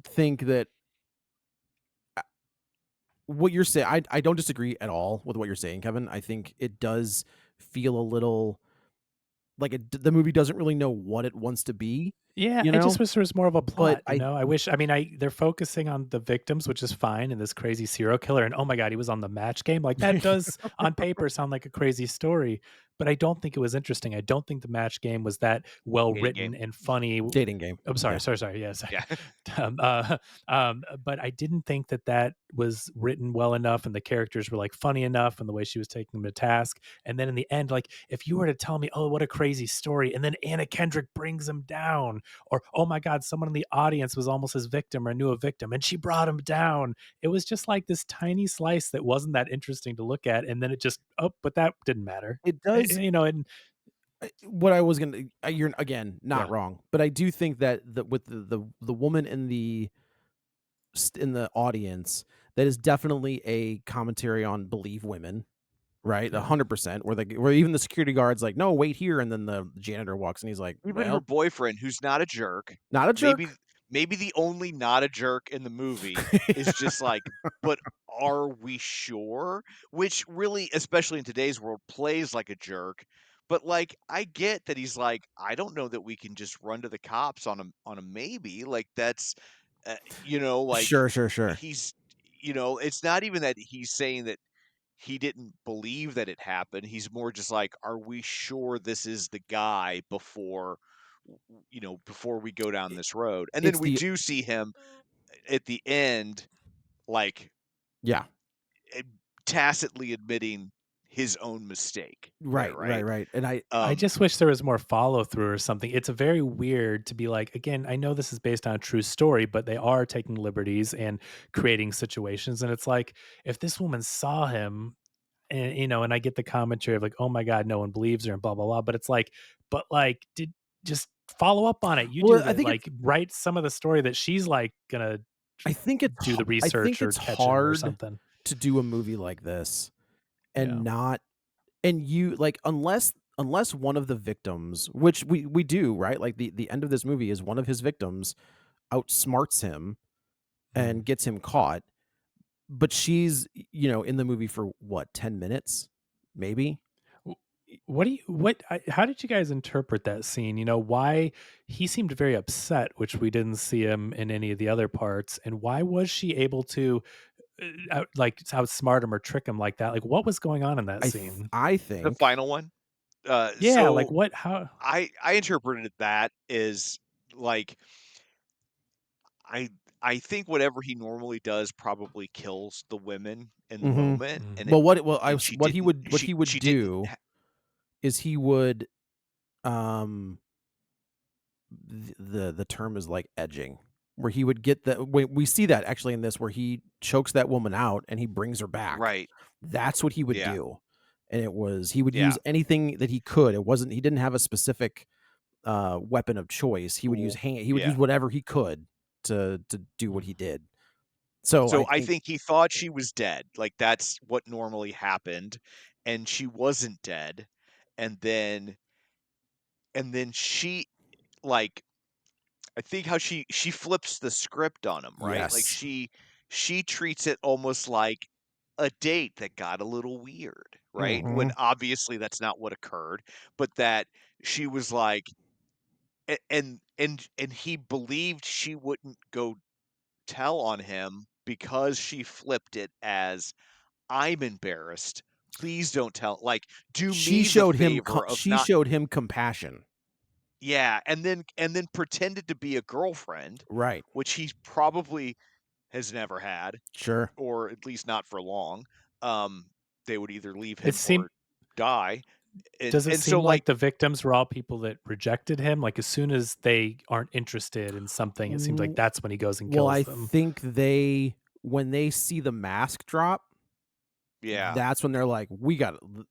Speaker 3: think that what you're saying, I don't disagree at all with what you're saying, Kevin. I think it does feel a little like the movie doesn't really know what it wants to be,
Speaker 4: Yeah,
Speaker 3: you
Speaker 4: I just
Speaker 3: know?
Speaker 4: wish there was more of a
Speaker 3: But
Speaker 4: plot, you know? I mean, they're focusing on the victims, which is fine, and this crazy serial killer, and oh my god, he was on the Match Game. Like that does on paper sound like a crazy story, but I don't think it was interesting. I don't think the Match Game was that well
Speaker 2: Dating
Speaker 4: written
Speaker 2: game.
Speaker 4: and funny.
Speaker 3: dating game.
Speaker 4: I'm
Speaker 3: Yeah.
Speaker 4: sorry. Yes.
Speaker 2: Yeah.
Speaker 4: Um, uh, but I didn't think that that was written well enough, and the characters were like funny enough, and the way she was taking them to task. And then in the end, like if you were to tell me, "Oh, what a crazy story," and then Anna Kendrick brings him down, or "Oh my God, someone in the audience was almost his victim or knew a victim, and she brought him down," it was just like this tiny slice that wasn't that interesting to look at, and then it just but that didn't matter,
Speaker 3: It does
Speaker 4: you know. And
Speaker 3: what I was gonna you're again
Speaker 4: yeah,
Speaker 3: not wrong, but I do think that with the woman in the audience, that is definitely a commentary on believe women, right?
Speaker 4: yeah.
Speaker 3: 100%. Where even the security guard's like, no, wait here, and then the janitor walks and he's like,
Speaker 2: Even her
Speaker 3: well,
Speaker 2: boyfriend, who's not a jerk,
Speaker 3: not a
Speaker 2: maybe
Speaker 3: jerk.
Speaker 2: maybe the only not a jerk in the movie is just like, but are we sure? Which really, especially in today's world, plays like a jerk. But like, I get that he's like, I don't know that we can just run to the cops on a maybe. Like that's, like
Speaker 3: Sure.
Speaker 2: he's, it's not even that he's saying that he didn't believe that it happened. He's more just like, are we sure this is the guy before we go down
Speaker 3: It-
Speaker 2: this road? And then
Speaker 3: It's
Speaker 2: we
Speaker 3: the
Speaker 2: do see him at the end, like
Speaker 3: yeah,
Speaker 2: eh, tacitly admitting his own mistake there, right?
Speaker 3: right. And
Speaker 4: I
Speaker 2: Um,
Speaker 4: just wish there was more follow through or something. It's a very weird to be like, again, I know this is based on a true story, but they are taking liberties and creating situations. And it's like, if this woman saw him, and and I get the commentary of like, oh my God, no one believes her and blah, blah, blah. But it's like, did just follow up on it. You do
Speaker 3: well, I
Speaker 4: that,
Speaker 3: think it's
Speaker 4: like write some of the story that she's like gonna do the
Speaker 3: I
Speaker 4: research
Speaker 3: think
Speaker 4: or
Speaker 3: it's
Speaker 4: catch him or
Speaker 3: hard
Speaker 4: something.
Speaker 3: to do a movie like this
Speaker 4: Yeah.
Speaker 3: and not and you like unless one of the victims, which we do, right? Like the end of this movie is one of his victims outsmarts him
Speaker 4: Mhm.
Speaker 3: and gets him caught, but she's, in the movie for what, 10 minutes maybe?
Speaker 4: W What do you what I how did you guys interpret that scene? Why he seemed very upset, which we didn't see him in any of the other parts, and why was she able to, outsmart him or trick him like that? Like, what was going on in that scene?
Speaker 3: I
Speaker 2: the
Speaker 3: think
Speaker 2: final one.
Speaker 4: Yeah, like,
Speaker 2: So
Speaker 4: what how
Speaker 2: I interpreted that as like I I think whatever he normally does probably kills the women in the
Speaker 3: Mhm.
Speaker 2: moment,
Speaker 4: Mm.
Speaker 2: and
Speaker 3: Well,
Speaker 2: she
Speaker 3: what
Speaker 2: didn't
Speaker 3: he would
Speaker 2: she didn't
Speaker 3: do is he would um the term is like edging, where he would get we see that actually in this, where he chokes that woman out and he brings her back.
Speaker 2: right.
Speaker 3: That's what he would
Speaker 2: Yeah.
Speaker 3: do. And he would use
Speaker 2: Yeah.
Speaker 3: anything that he could. He didn't have a specific weapon of choice.
Speaker 2: Tool.
Speaker 3: He would use
Speaker 2: Yeah.
Speaker 3: whatever he could to do what he did. So
Speaker 2: So
Speaker 3: I
Speaker 2: I
Speaker 3: think
Speaker 2: think he thought she was dead. Like that's what normally happened, and she wasn't dead. And then she like I think how she flips the script on him, right? Like
Speaker 3: yes.
Speaker 2: she treats it almost like a date that got a little weird, right? When
Speaker 3: Mhm.
Speaker 2: obviously that's not what occurred, but that she was like and he believed she wouldn't go tell on him because she flipped it as I'm embarrassed. Please don't tell. Like, do me the favor of
Speaker 3: She
Speaker 2: not.
Speaker 3: showed him compassion.
Speaker 2: Yeah, and then pretended to be a girlfriend,
Speaker 3: Right.
Speaker 2: which he probably has never had,
Speaker 3: Sure.
Speaker 2: or at least not for long. Um, they would either leave
Speaker 4: it
Speaker 2: him
Speaker 4: seemed
Speaker 2: or die, and
Speaker 4: does it
Speaker 2: and so
Speaker 4: seem
Speaker 2: like
Speaker 4: like the victims were all people that rejected him? Like, as soon as they aren't interested in something, it seems like
Speaker 3: W
Speaker 4: that's when he goes and
Speaker 3: well,
Speaker 4: kills
Speaker 3: I
Speaker 4: them.
Speaker 3: think when they see the mask drop,
Speaker 2: yeah,
Speaker 3: that's when they're like,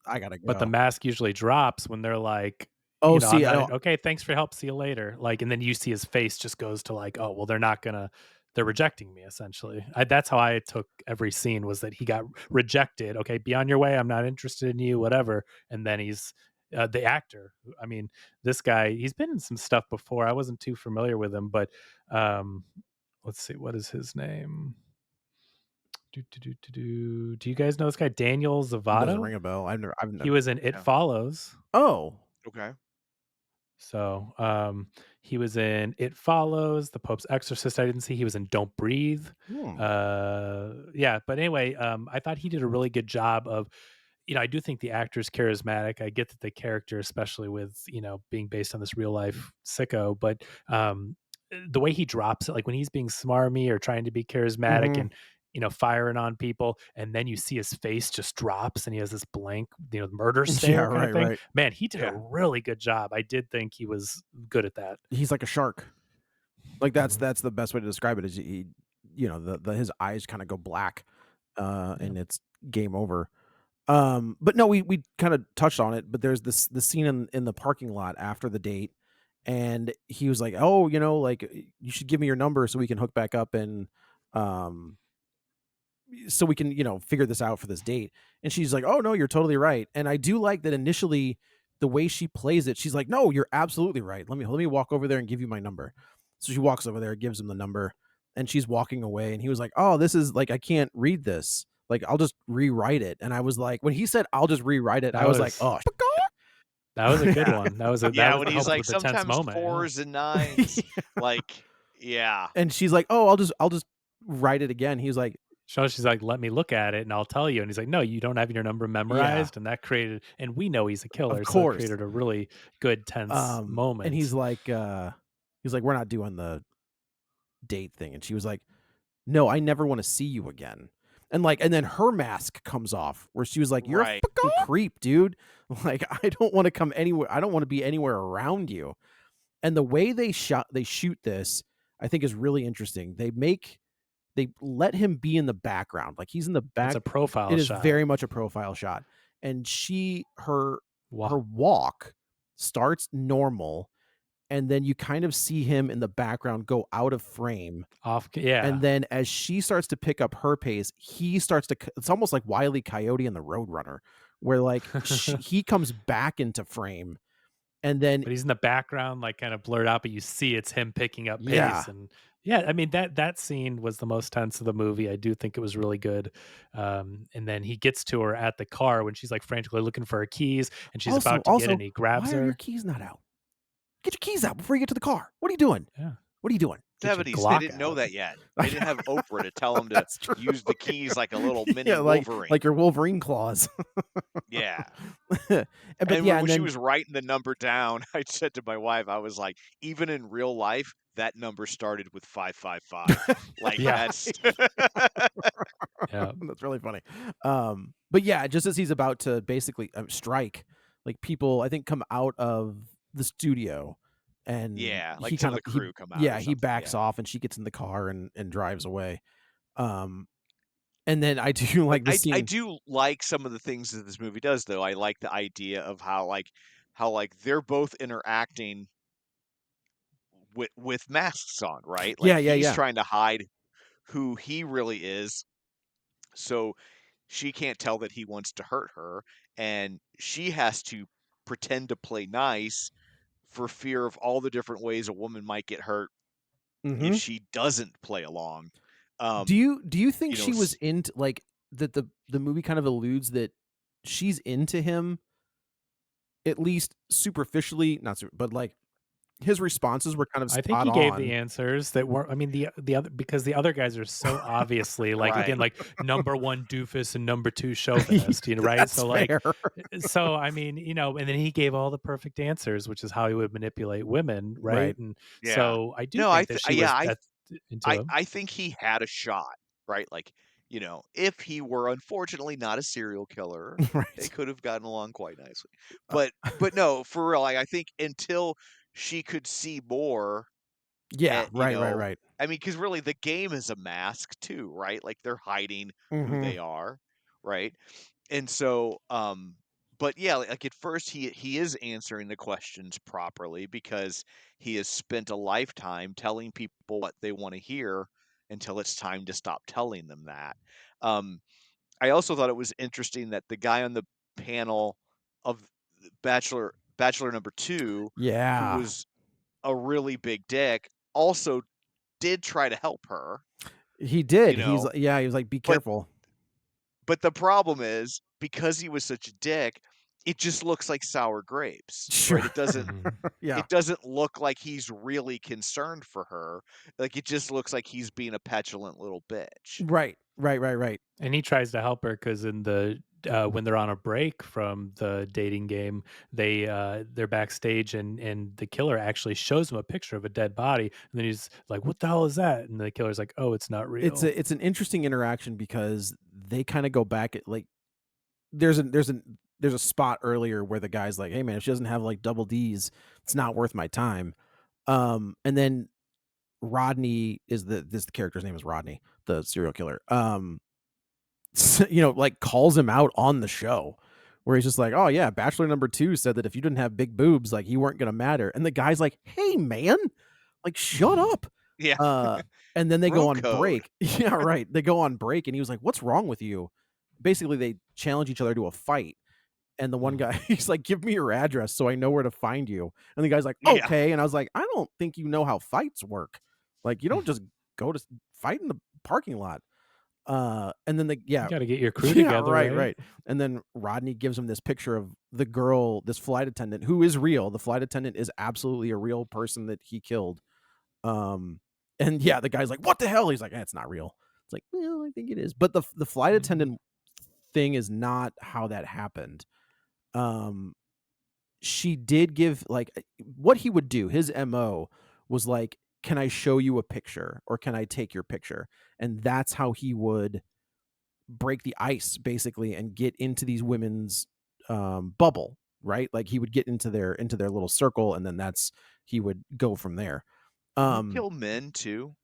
Speaker 3: I gotta
Speaker 4: But the
Speaker 3: go."
Speaker 4: mask usually drops when they're like,
Speaker 3: Oh,
Speaker 4: I'm
Speaker 3: see,
Speaker 4: not
Speaker 3: oh,
Speaker 4: okay, thanks for your help, see you later. Like, and then you see his face just goes to like, oh, well, they're rejecting me essentially. That's how I took every scene, was that he got rejected. Okay, be on your way. I'm not interested in you, whatever. And then he's the actor. I mean, this guy, he's been in some stuff before. I wasn't too familiar with him, but um, let's see, what is his name? Do you guys know this guy Daniel
Speaker 3: Doesn't
Speaker 4: Zovatto?
Speaker 3: ring a bell. I've
Speaker 4: He
Speaker 3: never.
Speaker 4: was in It
Speaker 2: Yeah.
Speaker 4: Follows.
Speaker 3: Oh.
Speaker 2: Okay.
Speaker 4: So, he was in It Follows, The Pope's Exorcist. I didn't see. He was in Don't Breathe.
Speaker 3: Hmm.
Speaker 4: Yeah, but anyway, I thought he did a really good job of, I do think the actor's charismatic. I get that the character, especially with, being based on this real life sicko, but the way he drops it, like when he's being smarmy or trying to be charismatic
Speaker 3: Mhm.
Speaker 4: and, firing on people, and then you see his face just drops and he has this blank, murder
Speaker 3: Yeah,
Speaker 4: stare kind of
Speaker 3: right,
Speaker 4: thing.
Speaker 3: right.
Speaker 4: Man, he did a
Speaker 2: Yeah.
Speaker 4: really good job. I did think he was good at that.
Speaker 3: He's like a shark. Like
Speaker 4: Mhm.
Speaker 3: that's the best way to describe it is he, the his eyes kind of go black,
Speaker 4: Yeah.
Speaker 3: and it's game over. But no, we kind of touched on it, but there's the scene in the parking lot after the date, and he was like, "Oh, like you should give me your number so we can hook back up and um so we can, figure this out for this date." And she's like, "Oh no, you're totally right." And I do like that initially the way she plays it, she's like, "No, you're absolutely right. Let me walk over there and give you my number." So she walks over there, gives him the number, and she's walking away. And he was like, "Oh, this is like I can't read this. Like I'll just rewrite it." And I was like, when he said, "I'll just rewrite it," I
Speaker 4: That
Speaker 3: was like,
Speaker 4: was
Speaker 3: "Oh."
Speaker 4: that was a good
Speaker 2: Yeah.
Speaker 4: one. That
Speaker 2: Yeah,
Speaker 4: was
Speaker 2: when
Speaker 4: that
Speaker 2: he's
Speaker 4: helped
Speaker 2: like
Speaker 4: with the tense
Speaker 2: sometimes
Speaker 4: moment, yeah.
Speaker 2: 4s and 9s, like, yeah.
Speaker 3: And she's like, "Oh, I'll just write it again." He's like,
Speaker 4: So she's like, "Let me look at it and I'll tell you." And he's like, "No, you don't have your number
Speaker 3: "Yeah,
Speaker 4: memorized." And that created, and we know he's a
Speaker 3: of
Speaker 4: killer, so it
Speaker 3: course."
Speaker 4: created a really good tense
Speaker 3: And
Speaker 4: moment.
Speaker 3: he's like, "We're not doing the date thing." And she was like, "No, I never wanna see you again." And then her mask comes off where she was like, "You're a
Speaker 2: Right.
Speaker 3: fucking creep, dude. Like, I don't wanna come anywhere I don't wanna be anywhere around you." And the way they shoot this, I think is really interesting. They let him be in the background, like, he's in the
Speaker 4: It's
Speaker 3: back.
Speaker 4: a profile
Speaker 3: It is
Speaker 4: shot.
Speaker 3: very much a profile shot, and her
Speaker 4: Wow.
Speaker 3: walk starts normal, and then you kind of see him in the background go out of frame. And
Speaker 4: Yeah.
Speaker 3: then as she starts to pick up her pace, he starts to it's almost like Wile E. Coyote and the Roadrunner, where, like, he comes back into frame, and then
Speaker 4: But he's in the background, like, kind of blurred out, but you see it's him picking up
Speaker 3: yeah.
Speaker 4: pace. And yeah, I mean, that scene was the most tense of the movie. I do think it was really good. And then he gets to her at the car when she's, like, frantically looking for her keys, and she's
Speaker 3: Also
Speaker 4: about to get in, he
Speaker 3: why
Speaker 4: grabs
Speaker 3: are your
Speaker 4: her.
Speaker 3: keys not out? Get your keys out before you get to the car. What are you doing?
Speaker 4: Yeah.
Speaker 3: What are you doing?
Speaker 4: Get your
Speaker 2: 70s, they
Speaker 4: Glock
Speaker 2: didn't know
Speaker 4: out.
Speaker 2: that yet. They didn't have Oprah to tell him to
Speaker 3: That's true.
Speaker 2: use the keys like a little mini
Speaker 3: Yeah, like
Speaker 2: Wolverine.
Speaker 3: your Wolverine claws.
Speaker 2: Yeah.
Speaker 3: But
Speaker 2: And
Speaker 3: yeah,
Speaker 2: when
Speaker 3: and
Speaker 2: she
Speaker 3: then
Speaker 2: was writing the number down, I said to my wife, I was like, even in real life, that number started with 555. Like
Speaker 4: Yeah.
Speaker 2: that's
Speaker 4: Yeah.
Speaker 3: that's really funny. But yeah, just as he's about to basically strike, like people, I think, come out of the studio, and
Speaker 2: yeah,
Speaker 3: he
Speaker 2: like some
Speaker 3: kind
Speaker 2: of
Speaker 3: of
Speaker 2: the crew come out or
Speaker 3: yeah, he
Speaker 2: something.
Speaker 3: backs
Speaker 2: Yeah.
Speaker 3: off, and she gets in the car and drives away. Um, and then I do
Speaker 2: But
Speaker 3: like the
Speaker 2: I
Speaker 3: scene.
Speaker 2: do like some of the things that this movie does though. I like the idea of how they're both interacting with masks on, right? Like
Speaker 3: Yeah, yeah,
Speaker 2: he's
Speaker 3: yeah.
Speaker 2: trying to hide who he really is. So she can't tell that he wants to hurt her, and she has to pretend to play nice for fear of all the different ways a woman might get hurt if
Speaker 3: Mhm.
Speaker 2: she doesn't play along.
Speaker 3: Do you think
Speaker 2: You know,
Speaker 3: she was into, like, that the movie kind of alludes that she's into him, at least superficially, not super, but, like, his responses were kind of
Speaker 4: I think
Speaker 3: spot
Speaker 4: he gave the
Speaker 3: on.
Speaker 4: answers that were, I mean, the other, because the other guys are so obviously, like, again,
Speaker 2: right?
Speaker 4: like, number 1 doofus and number 2 chauvinist, right?
Speaker 3: That's
Speaker 4: So, like,
Speaker 3: fair.
Speaker 4: so, I mean, and then he gave all the perfect answers, which is how he would manipulate women, right?
Speaker 3: Right.
Speaker 4: And
Speaker 2: Yeah.
Speaker 4: so I do
Speaker 2: No,
Speaker 4: think that she
Speaker 2: yeah,
Speaker 4: was that into him.
Speaker 2: I think he had a shot, right? Like, if he were unfortunately not a serial killer, they
Speaker 3: Right.
Speaker 2: could have gotten along quite nicely.
Speaker 3: Uh,
Speaker 2: But no, for real, like, I think until she could see more,
Speaker 3: yeah,
Speaker 2: at,
Speaker 3: right, right, right.
Speaker 2: I mean, because really the game is a mask too, right? Like they're hiding who
Speaker 3: Mhm.
Speaker 2: they are, right? And so, but yeah, like at first he is answering the questions properly because he has spent a lifetime telling people what they want to hear until it's time to stop telling them that. Um, I also thought it was interesting that the guy on the panel of Bachelor number two, who
Speaker 3: Yeah.
Speaker 2: was a really big dick, also did try to help her.
Speaker 3: He did.
Speaker 2: You
Speaker 3: He's
Speaker 2: know,
Speaker 3: he was like, be
Speaker 2: but
Speaker 3: careful.
Speaker 2: but the problem is because he was such a dick, it just looks like sour grapes, right?
Speaker 3: Sure. Yeah.
Speaker 2: It doesn't look like he's really concerned for her. Like it just looks like he's being a petulant little bitch.
Speaker 3: Right. Right.
Speaker 4: And he tries to help her because in the when they're on a break from the dating game, they're backstage and the killer actually shows him a picture of a dead body, and then he's like, "What the hell is that?" And the killer's like, "Oh, it's not real."
Speaker 3: It's an interesting interaction because they kind of go back at like there's a spot earlier where the guy's like, "Hey man, if she doesn't have like double D's, it's not worth my time." And then Rodney is the character's name is Rodney, the serial killer. Like calls him out on the show where he's just like, "Oh yeah, Bachelor number 2 said that if you didn't have big boobs, like you weren't gonna matter." And the guy's like, "Hey man, like shut up."
Speaker 2: Yeah.
Speaker 3: And then they
Speaker 2: Bro
Speaker 3: go on
Speaker 2: code.
Speaker 3: break. Yeah, right. They go on break, and he was like, "What's wrong with you?" Basically, they challenge each other to a fight. And the one guy, he's like, "Give me your address so I know where to find you." And the guy's like,
Speaker 2: Yeah.
Speaker 3: "Okay." And I was like, "I don't think you know how fights work. Like, you don't just go to fight in the parking lot." And then
Speaker 4: You got to get your crew together,
Speaker 3: right. And then Rodney gives him this picture of the girl, this flight attendant who is real. The flight attendant is absolutely a real person that he killed. And yeah, the guy's like, "What the hell?" He's like, "It's not real." It's like, "Well, I think it is." But the flight attendant thing is not how that happened. She did give like what he would do. His MO was like, "Can I show you a picture or can I take your picture?" And that's how he would break the ice basically and get into these women's bubble, right? Like he would get into their little circle, and then he would go from there.
Speaker 2: Did he kill men too?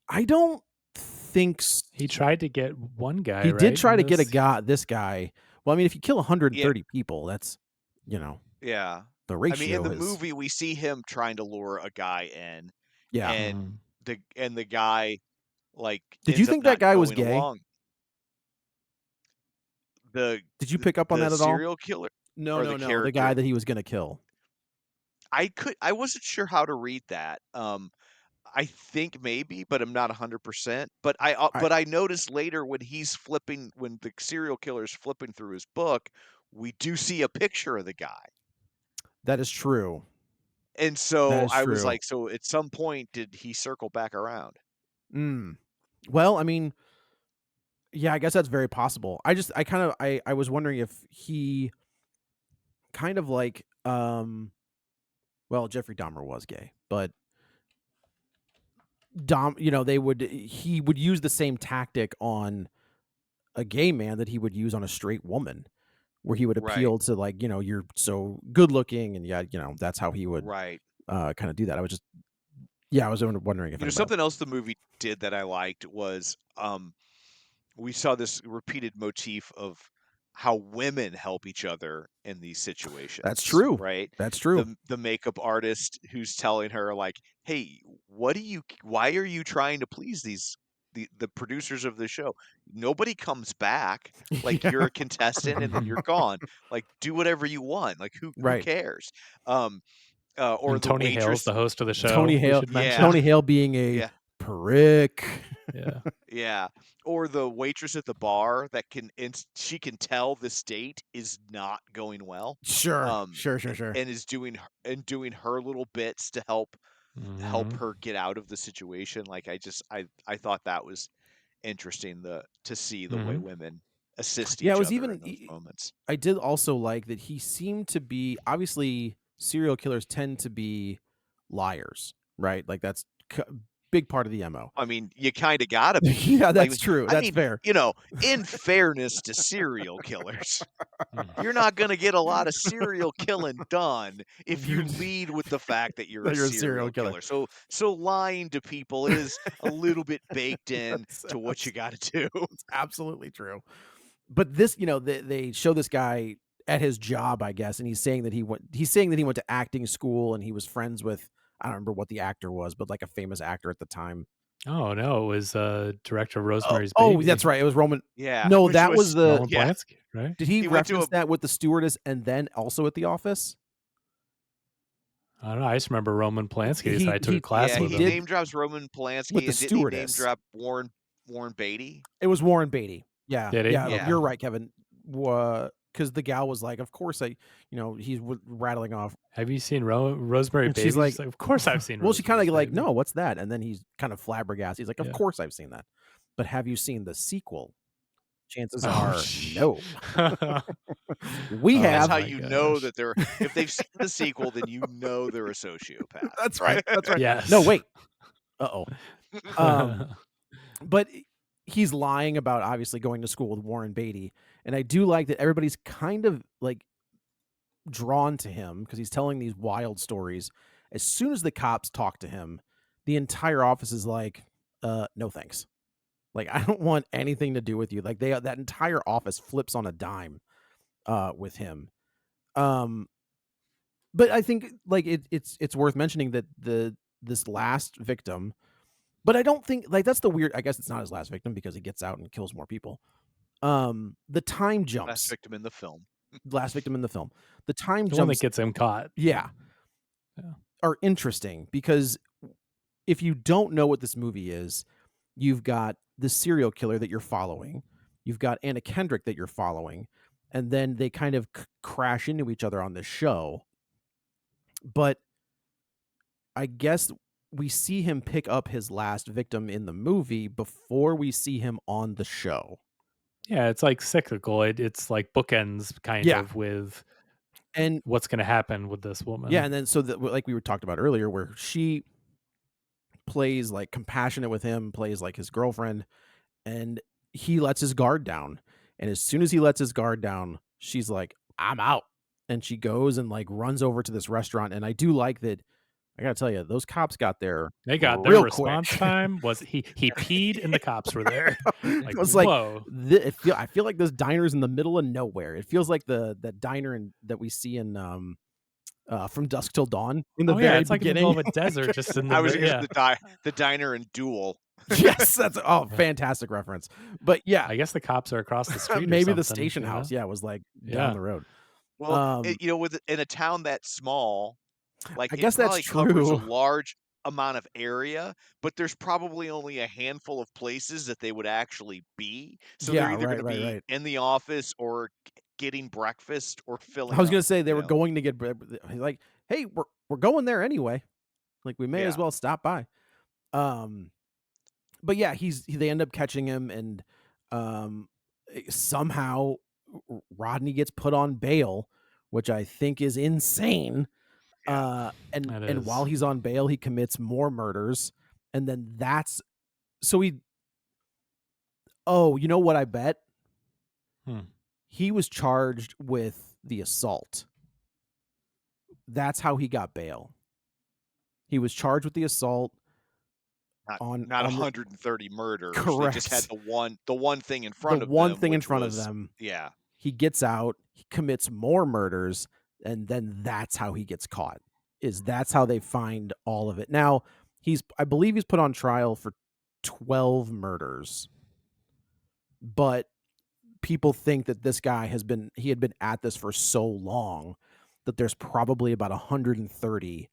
Speaker 3: I don't think
Speaker 4: He tried to get one guy.
Speaker 3: he did
Speaker 4: right,
Speaker 3: try
Speaker 4: in
Speaker 3: to get
Speaker 4: this?
Speaker 3: this guy. Well, I mean, if you kill 130 people, that's
Speaker 2: Yeah.
Speaker 3: the
Speaker 2: I
Speaker 3: ratio
Speaker 2: mean, in the
Speaker 3: is
Speaker 2: movie, we see him trying to lure a guy in,
Speaker 3: yeah.
Speaker 2: and the guy like
Speaker 3: Did you
Speaker 2: ends up
Speaker 3: think that
Speaker 2: not
Speaker 3: guy was
Speaker 2: going
Speaker 3: gay?
Speaker 2: along.
Speaker 3: Did you pick up on
Speaker 2: The
Speaker 3: that at all?
Speaker 2: serial killer
Speaker 3: No,
Speaker 2: or
Speaker 3: no,
Speaker 2: the
Speaker 3: no. The guy
Speaker 2: character?
Speaker 3: that he was gonna kill.
Speaker 2: I wasn't sure how to read that. I think maybe, but I'm not 100%. But I noticed later when when the serial killer's flipping through his book, we do see a picture of the guy.
Speaker 3: That is true.
Speaker 2: And
Speaker 3: That
Speaker 2: so
Speaker 3: is
Speaker 2: I was
Speaker 3: true.
Speaker 2: like, so at some point did he circle back around?
Speaker 3: Well, I mean, yeah, I guess that's very possible. I was wondering if he kind of like well, Jeffrey Dahmer was gay, but he would use the same tactic on a gay man that he would use on a straight woman, where he would
Speaker 2: Right.
Speaker 3: appeal to like, you're so good looking, and that's how he would
Speaker 2: Right.
Speaker 3: kind of do that. I was wondering if
Speaker 2: Something else the movie did that I liked was we saw this repeated motif of how women help each other in these situations.
Speaker 3: That's true.
Speaker 2: Right?
Speaker 3: That's true.
Speaker 2: The makeup artist who's telling her like, "Hey, why are you trying to please the producers of the show? Nobody comes back. Like you're a contestant and then you're gone. Like do whatever you want. Like who
Speaker 3: Right.
Speaker 2: cares?" Or
Speaker 4: And
Speaker 2: the
Speaker 4: Tony Hale's
Speaker 2: waitress.
Speaker 4: the host of the show.
Speaker 3: Tony
Speaker 4: we
Speaker 3: Hale.
Speaker 4: should mention.
Speaker 3: Tony Hale being a
Speaker 2: Yeah.
Speaker 3: prick.
Speaker 4: Yeah.
Speaker 2: Yeah. Or the waitress at the bar that she can tell this date is not going well.
Speaker 3: Sure. Sure.
Speaker 2: And is doing her little bits to help her get out of the situation. Like I thought that was interesting to see the way women assist each
Speaker 3: Yeah, it was
Speaker 2: other
Speaker 3: even
Speaker 2: in those moments.
Speaker 3: I did also like that he seemed to be obviously serial killers tend to be liars, right? Like that's big part of the MO.
Speaker 2: I mean, you kind of got to be.
Speaker 3: Yeah, that's true. That's fair.
Speaker 2: In fairness to serial killers, you're not going to get a lot of serial killing done if you lead with the fact that you're a serial killer. So lying to people is a little bit baked in to what you got to do.
Speaker 3: It's absolutely true. But this, they show this guy at his job, I guess, and he's saying that he went to acting school and he was friends with, I don't remember what the actor was, but like a famous actor at the time.
Speaker 4: Oh no, it was director of Rosemary's
Speaker 3: Baby.
Speaker 4: Baby.
Speaker 3: Oh, that's right. It was Roman.
Speaker 2: Yeah.
Speaker 3: No, that was the
Speaker 4: Roman Polanski, right?
Speaker 3: Did he reference that with the stewardess and then also at The Office?
Speaker 4: I don't know. I just remember Roman Polanski. I took a class with him.
Speaker 2: He name drops Roman Polanski
Speaker 3: with the
Speaker 2: and didn't he name
Speaker 3: stewardess.
Speaker 2: drop Warren Warren Beatty?
Speaker 3: It was Warren Beatty. Yeah.
Speaker 4: Did he?
Speaker 3: Yeah.
Speaker 2: Yeah.
Speaker 3: You're right, Kevin. Because the gal was like, of course he's rattling off.
Speaker 4: Have you seen Rosemary
Speaker 3: And
Speaker 4: Baby?
Speaker 3: she's like,
Speaker 4: of course I've seen.
Speaker 3: Well, she kind of
Speaker 4: Rosemary's
Speaker 3: like,
Speaker 4: Baby."
Speaker 3: no, what's that? And then he's kind of flabbergasted. He's like, of
Speaker 4: Yeah.
Speaker 3: course I've seen that. But have you seen the sequel? Chances
Speaker 4: Oh,
Speaker 3: are
Speaker 4: sh-
Speaker 3: no. We
Speaker 4: Oh,
Speaker 3: have.
Speaker 2: That's how
Speaker 4: my
Speaker 2: you know
Speaker 4: gosh.
Speaker 2: that they're. If they've seen the sequel, then you know they're a sociopath.
Speaker 3: That's right. That's right.
Speaker 4: Yes.
Speaker 3: No, wait. Uh-oh. But he's lying about obviously going to school with Warren Beatty. And I do like that everybody's kind of like drawn to him because he's telling these wild stories. As soon as the cops talk to him, the entire office is like, no thanks. Like, I don't want anything to do with you. Like that entire office flips on a dime with him. But I think like it's worth mentioning that this last victim, but I don't think like that's the weird. I guess it's not his last victim because he gets out and kills more people. The time jumps.
Speaker 2: Last victim in the film.
Speaker 3: Last victim in the film. The time
Speaker 4: the one that
Speaker 3: jumps.
Speaker 4: gets him caught.
Speaker 3: Yeah. Are interesting because if you don't know what this movie is, you've got the serial killer that you're following. You've got Anna Kendrick that you're following. And then they kind of crash into each other on this show. But I guess we see him pick up his last victim in the movie before we see him on the show.
Speaker 4: Yeah, it's like cyclical. It's like bookends kind of with
Speaker 3: and
Speaker 4: what's going to happen with this woman.
Speaker 3: Yeah, and then so that like we were talked about earlier, where she plays like compassionate with him, plays like his girlfriend, and he lets his guard down. And as soon as he lets his guard down, she's like, I'm out. And she goes and like runs over to this restaurant. And I do like that. I gotta tell you, those cops got there.
Speaker 4: They got
Speaker 3: real
Speaker 4: their response
Speaker 3: quick.
Speaker 4: time was he peed and the cops were there. Like,
Speaker 3: It was like,
Speaker 4: whoa.
Speaker 3: I feel like this diner's in the middle of nowhere. It feels like that diner that we see in From Dusk Till Dawn in the very
Speaker 4: it's like in the
Speaker 3: beginning.
Speaker 4: middle of a desert, just in the
Speaker 2: I was
Speaker 4: yeah.
Speaker 2: the diner and Duel.
Speaker 3: Yes, that's fantastic reference. But yeah,
Speaker 4: I guess the cops are across the street.
Speaker 3: maybe
Speaker 4: or
Speaker 3: the
Speaker 4: something,
Speaker 3: station
Speaker 4: you know?
Speaker 3: house, was like
Speaker 4: Yeah.
Speaker 3: down the road.
Speaker 2: Well, in a town that small, like
Speaker 3: I guess
Speaker 2: it probably
Speaker 3: that's
Speaker 2: covers a
Speaker 3: true.
Speaker 2: large amount of area, but there's probably only a handful of places that they would actually be. So
Speaker 3: Yeah,
Speaker 2: they're either
Speaker 3: right,
Speaker 2: going to be
Speaker 3: right.
Speaker 2: in the office or getting breakfast or filling.
Speaker 3: I was
Speaker 2: up,
Speaker 3: gonna say they
Speaker 2: you
Speaker 3: were
Speaker 2: know?
Speaker 3: going to get like, hey, we're going there anyway. Like we may as
Speaker 2: Yeah.
Speaker 3: well stop by. But yeah, they end up catching him, and somehow Rodney gets put on bail, which I think is insane.
Speaker 2: Yeah.
Speaker 3: And
Speaker 4: That
Speaker 3: and while
Speaker 4: is.
Speaker 3: he's on bail, he commits more murders, and then oh, you know what I bet? He was charged with the assault. That's how he got bail. He was charged with the assault.
Speaker 2: Not
Speaker 3: on
Speaker 2: 130 murders.
Speaker 3: Correct.
Speaker 2: They just had the one thing in front of them.
Speaker 3: One thing in
Speaker 2: which
Speaker 3: front
Speaker 2: was-
Speaker 3: of them.
Speaker 2: Yeah.
Speaker 3: He gets out, he commits more murders, and then that's how he gets caught. That's how they find all of it. Now, I believe he's put on trial for 12 murders. But people think that this guy had been at this for so long that there's probably about 130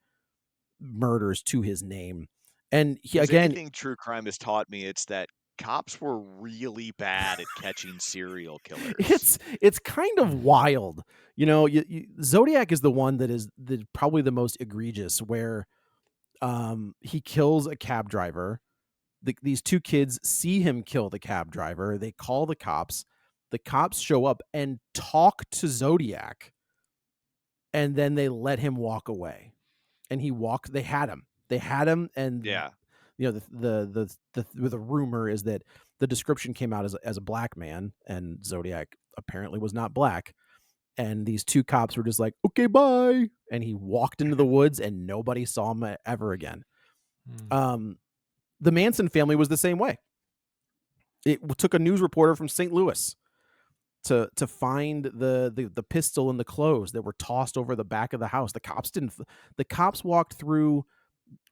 Speaker 3: murders to his name. And
Speaker 2: anything true crime has taught me, it's that cops were really bad at catching serial killers.
Speaker 3: It's kind of wild. You know, Zodiac is the one that is probably the most egregious, where he kills a cab driver. These two kids see him kill the cab driver. They call the cops. The cops show up and talk to Zodiac, and then they let him walk away. And they had him, and
Speaker 2: Yeah.
Speaker 3: You know, the rumor is that the description came out as a black man, and Zodiac apparently was not black. And these two cops were just like, okay, bye. And he walked into the woods, and nobody saw him ever again. The Manson family was the same way. It took a news reporter from St. Louis to find the pistol and the clothes that were tossed over the back of the house. The cops walked through.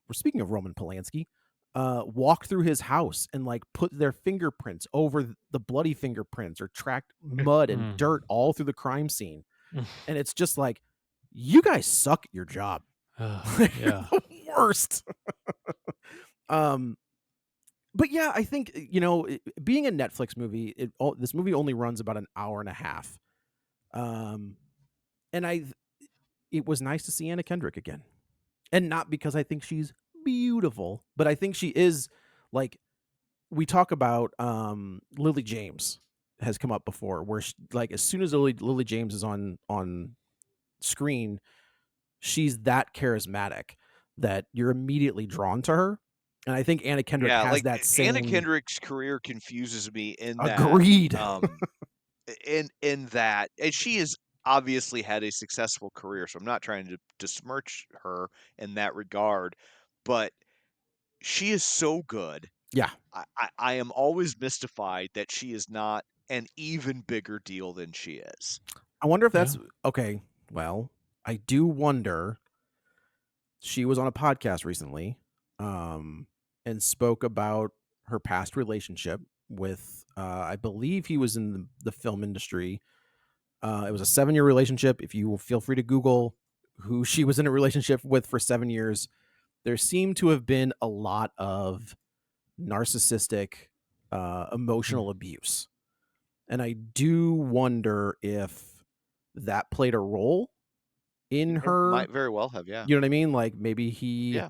Speaker 3: We're speaking of Roman Polanski. Walked through his house and like put their fingerprints over the bloody fingerprints, or tracked mud and dirt all through the crime scene. And it's just like, you guys suck at your job.
Speaker 4: Yeah.
Speaker 3: The worst. But yeah, I think being a Netflix movie, this movie only runs about an hour and a half. Um, and it was nice to see Anna Kendrick again, and not because I think she's beautiful, but I think she is like we talk about. Lily James has come up before, where like as soon as Lily James is on screen, she's that charismatic that you're immediately drawn to her. And I think Anna Kendrick
Speaker 2: Yeah,
Speaker 3: has
Speaker 2: like
Speaker 3: that
Speaker 2: Anna
Speaker 3: same.
Speaker 2: Kendrick's career confuses me
Speaker 3: Agreed.
Speaker 2: in that, and she has obviously had a successful career, so I'm not trying to besmirch her in that regard, but she is so good.
Speaker 3: Yeah.
Speaker 2: I am always mystified that she is not an even bigger deal than she is.
Speaker 3: I wonder if
Speaker 4: Yeah.
Speaker 3: that's okay. Well, I do wonder. She was on a podcast recently, and spoke about her past relationship with, I believe he was in the film industry. It was a 7-year relationship. If you will feel free to Google who she was in a relationship with for 7 years, there seemed to have been a lot of narcissistic, emotional abuse. And I do wonder if that played a role in
Speaker 2: It
Speaker 3: her.
Speaker 2: might very well have, yeah.
Speaker 3: You know what I mean? Like maybe
Speaker 2: Yeah.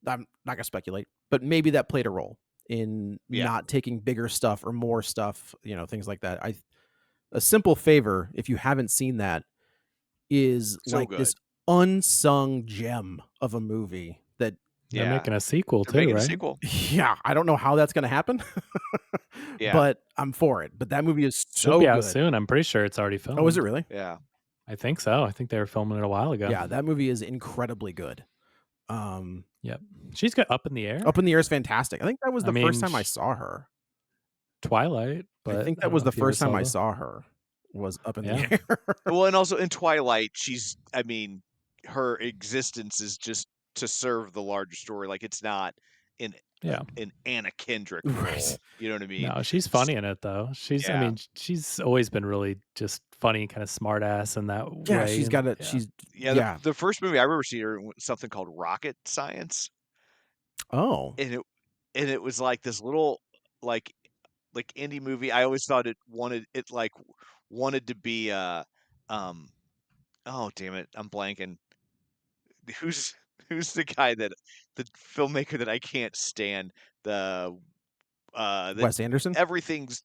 Speaker 3: I'm not gonna speculate, but maybe that played a role in
Speaker 2: Yeah.
Speaker 3: not taking bigger stuff or more stuff, things like that. A simple favor, if you haven't seen that, is
Speaker 2: So
Speaker 3: like this
Speaker 2: good.
Speaker 3: unsung gem of a movie that
Speaker 4: They're
Speaker 2: Yeah.
Speaker 4: making a sequel
Speaker 2: They're
Speaker 4: too,
Speaker 2: making a
Speaker 4: right?
Speaker 2: sequel.
Speaker 3: yeah, I don't know how that's gonna happen.
Speaker 2: Yeah.
Speaker 3: But I'm for it. But that movie is
Speaker 4: Should
Speaker 3: so
Speaker 4: be out
Speaker 3: good.
Speaker 4: soon. I'm pretty sure it's already filmed.
Speaker 3: Oh, is it really?
Speaker 2: Yeah.
Speaker 4: I think so. I think they were filming it a while ago.
Speaker 3: Yeah, that movie is incredibly good.
Speaker 4: Yep. She's got Up in the Air.
Speaker 3: Up in the Air is fantastic. I think that was the first
Speaker 4: mean,
Speaker 3: time I saw her.
Speaker 4: Twilight, but
Speaker 3: I think that
Speaker 4: don't
Speaker 3: was
Speaker 4: know
Speaker 3: the
Speaker 4: if you ever
Speaker 3: first time I
Speaker 4: those.
Speaker 3: saw her. Was Up in
Speaker 4: Yeah.
Speaker 3: the Air.
Speaker 2: Well, and also in Twilight, her existence is just to serve the larger story. Like it's not in
Speaker 4: Yeah.
Speaker 2: an Anna Kendrick
Speaker 3: Right.
Speaker 2: role. You know what I mean?
Speaker 4: No, she's funny in it though. I
Speaker 2: Yeah.
Speaker 4: mean, she's always been really just funny and kind of smart ass in that
Speaker 3: Yeah,
Speaker 4: way.
Speaker 3: she's
Speaker 4: and-
Speaker 3: got it.
Speaker 4: yeah.
Speaker 3: She's
Speaker 2: Yeah. The first movie I remember seeing her in was something called Rocket Science,
Speaker 3: Oh,
Speaker 2: and it was like this little like indie movie. I always thought it wanted to be oh damn it, I'm blanking. Who's the guy the filmmaker that I can't stand? The
Speaker 3: Wes Anderson.
Speaker 2: everything's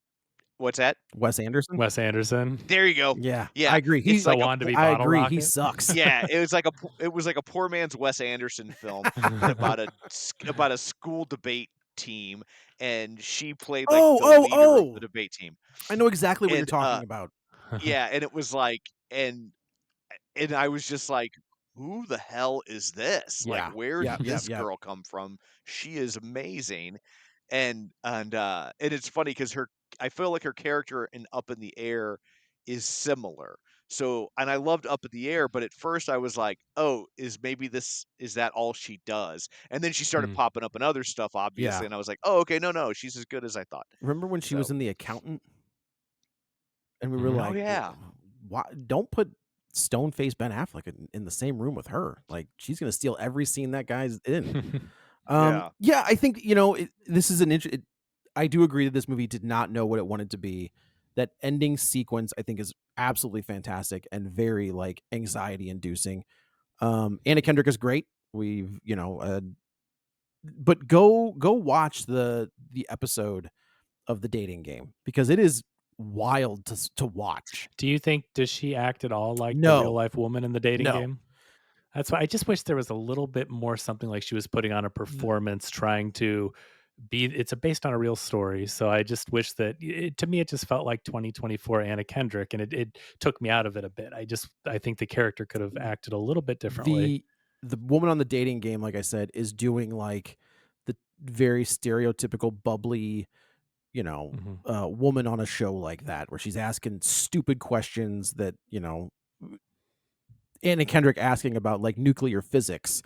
Speaker 2: what's that?
Speaker 3: Wes Anderson.
Speaker 4: Wes Anderson.
Speaker 2: There you go.
Speaker 3: Yeah,
Speaker 2: Yeah,
Speaker 3: I agree.
Speaker 2: it's
Speaker 3: He's
Speaker 2: like
Speaker 4: wanted to be
Speaker 3: I
Speaker 4: Bottle
Speaker 3: agree. He
Speaker 4: Rocket.
Speaker 3: sucks.
Speaker 2: yeah, it was like a poor man's Wes Anderson film about a school debate team, and she played like the leader of the debate team.
Speaker 3: I know exactly what you're
Speaker 2: And
Speaker 3: talking about.
Speaker 2: yeah, and it was like and I was just like, who the hell is this?
Speaker 3: Yeah.
Speaker 2: Like, where
Speaker 3: Yep,
Speaker 2: did
Speaker 3: yep,
Speaker 2: this
Speaker 3: yep.
Speaker 2: girl come from? She is amazing. And it's funny because I feel like her character in Up in the Air is similar. So, and I loved Up in the Air, but at first I was like, oh, is that all she does? And then she started
Speaker 4: Mm.
Speaker 2: popping up in other stuff, obviously,
Speaker 3: Yeah.
Speaker 2: and I was like, oh, okay, no, she's as good as I thought.
Speaker 3: Remember when she was
Speaker 2: So-
Speaker 3: in The Accountant? And we were
Speaker 4: Mhm.
Speaker 2: Oh,
Speaker 3: like,
Speaker 2: yeah.
Speaker 3: why don't put stone faced Ben Affleck in the same room with her? Like she's gonna steal every scene that guy's in.
Speaker 2: Yeah.
Speaker 3: Yeah, I think this is I do agree that this movie did not know what it wanted to be. That ending sequence, I think, is absolutely fantastic and very like anxiety inducing. Anna Kendrick is great. We've but go watch the episode of The Dating Game because it is wild to watch.
Speaker 4: Do you think does she act at all like the
Speaker 3: No.
Speaker 4: real life woman in the dating
Speaker 3: No.
Speaker 4: game? That's why I just wish there was a little bit more something like she was putting on a performance, trying to be. It's based on a real story, so I just wish that to me it just felt like 2024 Anna Kendrick, and it took me out of it a bit. I think the character could have acted a little bit differently.
Speaker 3: The woman on The Dating Game, like I said, is doing like the very stereotypical bubbly, woman on a show like that, where she's asking stupid questions that, Anna Kendrick asking about like nuclear physics.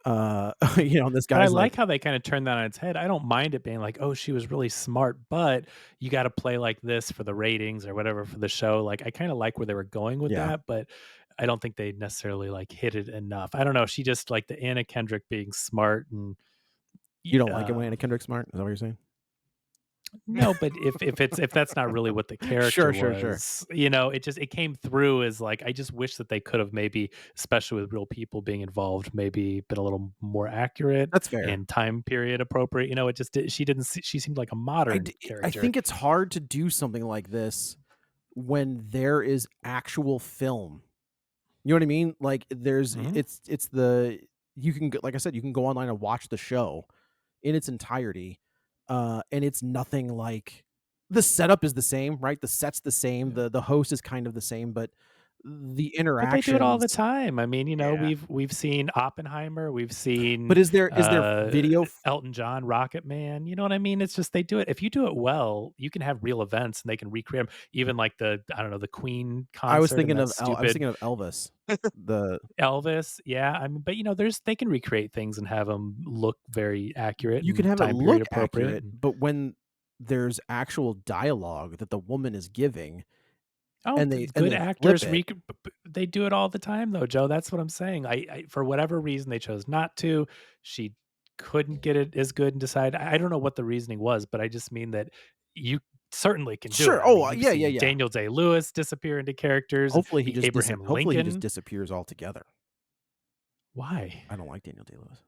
Speaker 3: This
Speaker 4: But I
Speaker 3: guy's
Speaker 4: like how they kind of turned that on its head. I don't mind it being like, oh, she was really smart, but you got to play like this for the ratings or whatever for the show. Like, I kind of like where they were going with
Speaker 3: Yeah.
Speaker 4: that, but I don't think they necessarily like hit it enough. I don't know. She just like the Anna Kendrick being smart and
Speaker 3: you don't like it when Anna Kendrick's smart. Is that what you're saying?
Speaker 4: No, but if that's not really what the character
Speaker 3: Sure.
Speaker 4: was, it came through as like, I just wish that they could have maybe, especially with real people being involved, maybe been a little more accurate
Speaker 3: That's fair.
Speaker 4: and time period appropriate. It just she seemed like a modern
Speaker 3: I
Speaker 4: character.
Speaker 3: think it's hard to do something like this when there is actual film. You know what I mean? Like there's
Speaker 4: Mhm.
Speaker 3: it's you can like I said, you can go online and watch the show in its entirety. And it's nothing like the setup is the same, right? The set's the same, the host is kind of the same, but the
Speaker 4: But they do it all the
Speaker 3: interactions.
Speaker 4: time. I mean,
Speaker 2: Yeah.
Speaker 4: we've seen Oppenheimer, we've seen
Speaker 3: But is there video
Speaker 4: Elton John, Rocket Man. You know what I mean? It's just they do it. If you do it well, you can have real events and they can recreate them. Even like the the Queen concert.
Speaker 3: I was thinking
Speaker 4: and
Speaker 3: of
Speaker 4: that
Speaker 3: I was
Speaker 4: stupid
Speaker 3: thinking of Elvis. The
Speaker 4: Elvis. Yeah, I mean, but they can recreate things and have them look very accurate.
Speaker 3: you can
Speaker 4: and
Speaker 3: have it
Speaker 4: time
Speaker 3: look
Speaker 4: period appropriate.
Speaker 3: accurate, but when there's actual dialogue that the woman is giving,
Speaker 4: Oh,
Speaker 3: and they
Speaker 4: good
Speaker 3: flip
Speaker 4: actors,
Speaker 3: it.
Speaker 4: they do it all the time, though, Joe. That's what I'm saying. I for whatever reason they chose not to. She couldn't get it as good and decide. I don't know what the reasoning was, but I just mean that you certainly can do it.
Speaker 3: Sure.
Speaker 4: I mean,
Speaker 3: Oh,
Speaker 4: you've
Speaker 3: yeah,
Speaker 4: seen
Speaker 3: yeah.
Speaker 4: Daniel Day-Lewis disappear into characters. And
Speaker 3: Hopefully he just
Speaker 4: Abraham
Speaker 3: hopefully he just
Speaker 4: Lincoln.
Speaker 3: disappears altogether.
Speaker 4: Why?
Speaker 3: I don't like Daniel Day-Lewis.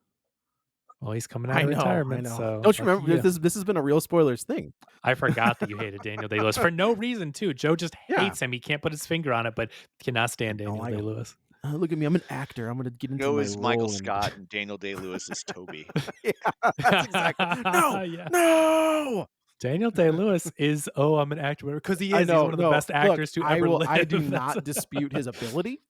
Speaker 4: Well, he's coming out of retirement. So
Speaker 3: Don't you
Speaker 4: lucky
Speaker 3: remember
Speaker 4: you.
Speaker 3: this has been a real spoilers thing.
Speaker 4: I forgot that you hated Daniel Day-Lewis for no reason too. Joe just
Speaker 3: Yeah.
Speaker 4: hates him. He can't put his finger on it, but cannot stand
Speaker 3: don't
Speaker 4: Daniel
Speaker 3: like him.
Speaker 4: Day-Lewis.
Speaker 3: Look at me, I'm an actor. I'm gonna get into
Speaker 2: Joe
Speaker 3: my
Speaker 2: is Michael
Speaker 3: role and-
Speaker 2: Scott and Daniel Day-Lewis is Toby.
Speaker 3: Yeah, that's exactly. No,
Speaker 4: Yeah.
Speaker 3: no.
Speaker 4: Daniel Day-Lewis is I'm an actor because he is.
Speaker 3: I know.
Speaker 4: He's one of the best actors to ever live.
Speaker 3: I do
Speaker 4: That's-
Speaker 3: not dispute his ability,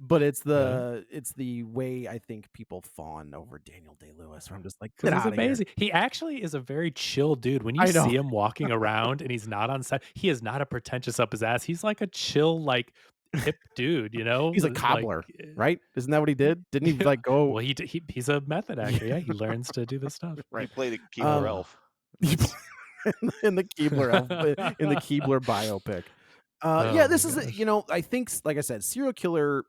Speaker 3: but it's the way I think people fawn over Daniel Day-Lewis. Where I'm just like, get
Speaker 4: Because he's
Speaker 3: out of here.
Speaker 4: amazing. He actually is a very chill dude. When you
Speaker 3: I know.
Speaker 4: see him walking around and he's not on set, he is not a pretentious up his ass. He's like a chill, like hip dude.
Speaker 3: He's a
Speaker 4: Like,
Speaker 3: cobbler, right? Isn't that what he did? Didn't he like go?
Speaker 4: Well, he's a method actor. Yeah, he learns to do this stuff.
Speaker 2: He played a Keebler elf.
Speaker 3: in the Keebler in the Keebler biopic.
Speaker 4: Oh
Speaker 3: Yeah,
Speaker 4: my
Speaker 3: this is
Speaker 4: gosh.
Speaker 3: I think like I said, serial killer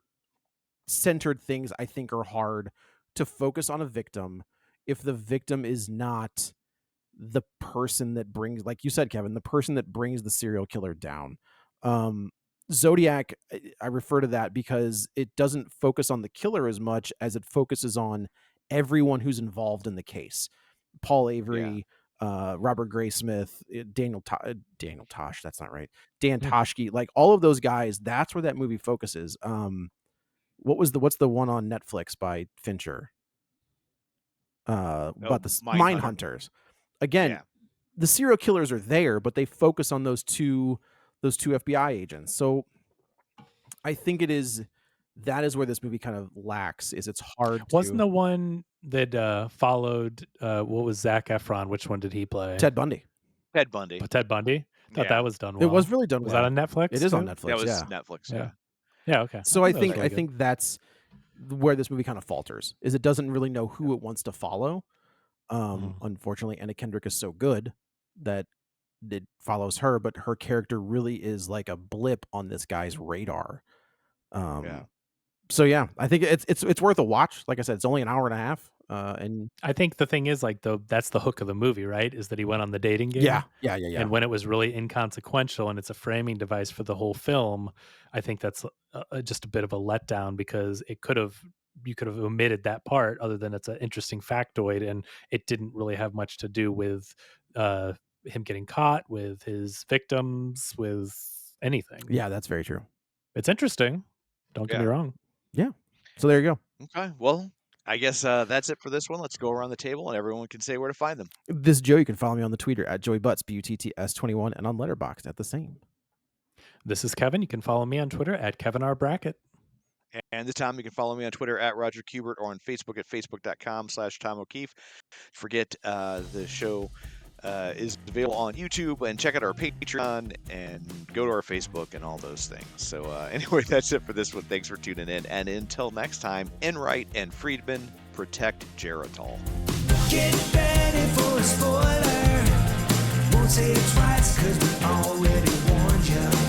Speaker 3: centered things I think are hard to focus on a victim if the victim is not the person that brings, like you said, Kevin, the person that brings the serial killer down. Zodiac, I refer to that because it doesn't focus on the killer as much as it focuses on everyone who's involved in the case. Paul Avery, Robert Graysmith, Daniel Tosh, that's not right. Dan
Speaker 4: Yeah.
Speaker 3: Toshke, like all of those guys, that's where that movie focuses. What's the one on Netflix by Fincher? About the Mindhunters. Again,
Speaker 2: Yeah.
Speaker 3: the serial killers are there, but they focus on those two FBI agents. So I think that is where this movie kind of lacks. Is it's hard.
Speaker 4: Wasn't the one that followed what was Zac Efron? Which one did he play?
Speaker 3: Ted Bundy?
Speaker 2: Ted Bundy.
Speaker 4: Ted Bundy. Thought
Speaker 2: Yeah.
Speaker 4: that was done well.
Speaker 3: It was really done
Speaker 4: Was
Speaker 3: well.
Speaker 4: that on Netflix?
Speaker 3: It is on
Speaker 4: too?
Speaker 3: Netflix.
Speaker 2: That was
Speaker 3: Yeah.
Speaker 2: Netflix.
Speaker 4: Yeah.
Speaker 2: Yeah.
Speaker 4: Yeah. Okay.
Speaker 3: So I
Speaker 4: thought that was
Speaker 3: think
Speaker 4: really good.
Speaker 3: think that's where this movie kind of falters. Is it doesn't really know who it wants to follow. Unfortunately, Anna Kendrick is so good that it follows her, but her character really is like a blip on this guy's radar. So yeah, I think it's worth a watch. Like I said, it's only an hour and a half. And
Speaker 4: I think the thing is like that's the hook of the movie, right? Is that he went on the dating game.
Speaker 3: yeah.
Speaker 4: And when it was really inconsequential and it's a framing device for the whole film, I think that's just a bit of a letdown because you could have omitted that part other than it's an interesting factoid and it didn't really have much to do with him getting caught, with his victims, with anything.
Speaker 3: Yeah, that's very true.
Speaker 4: It's interesting. Don't get me wrong.
Speaker 3: Yeah. So there you go.
Speaker 2: Okay. Well, I guess that's it for this one. Let's go around the table and everyone can say where to find them.
Speaker 3: This is Joe. You can follow me on the Twitter at JoeyButts, BUTTS21, and on Letterboxd at the same.
Speaker 4: This is Kevin. You can follow me on Twitter at Kevin R. Brackett.
Speaker 2: And this time you can follow me on Twitter at Roger Kubert or on Facebook at facebook.com/Tom O'Keefe. Forget the show is available on YouTube, and check out our Patreon and go to our Facebook and all those things. So anyway, that's it for this one. Thanks for tuning in. And until next time, Enright and Friedman, protect Geritol.
Speaker 1: Get ready for a spoiler. Won't say it twice, cause we already warned you.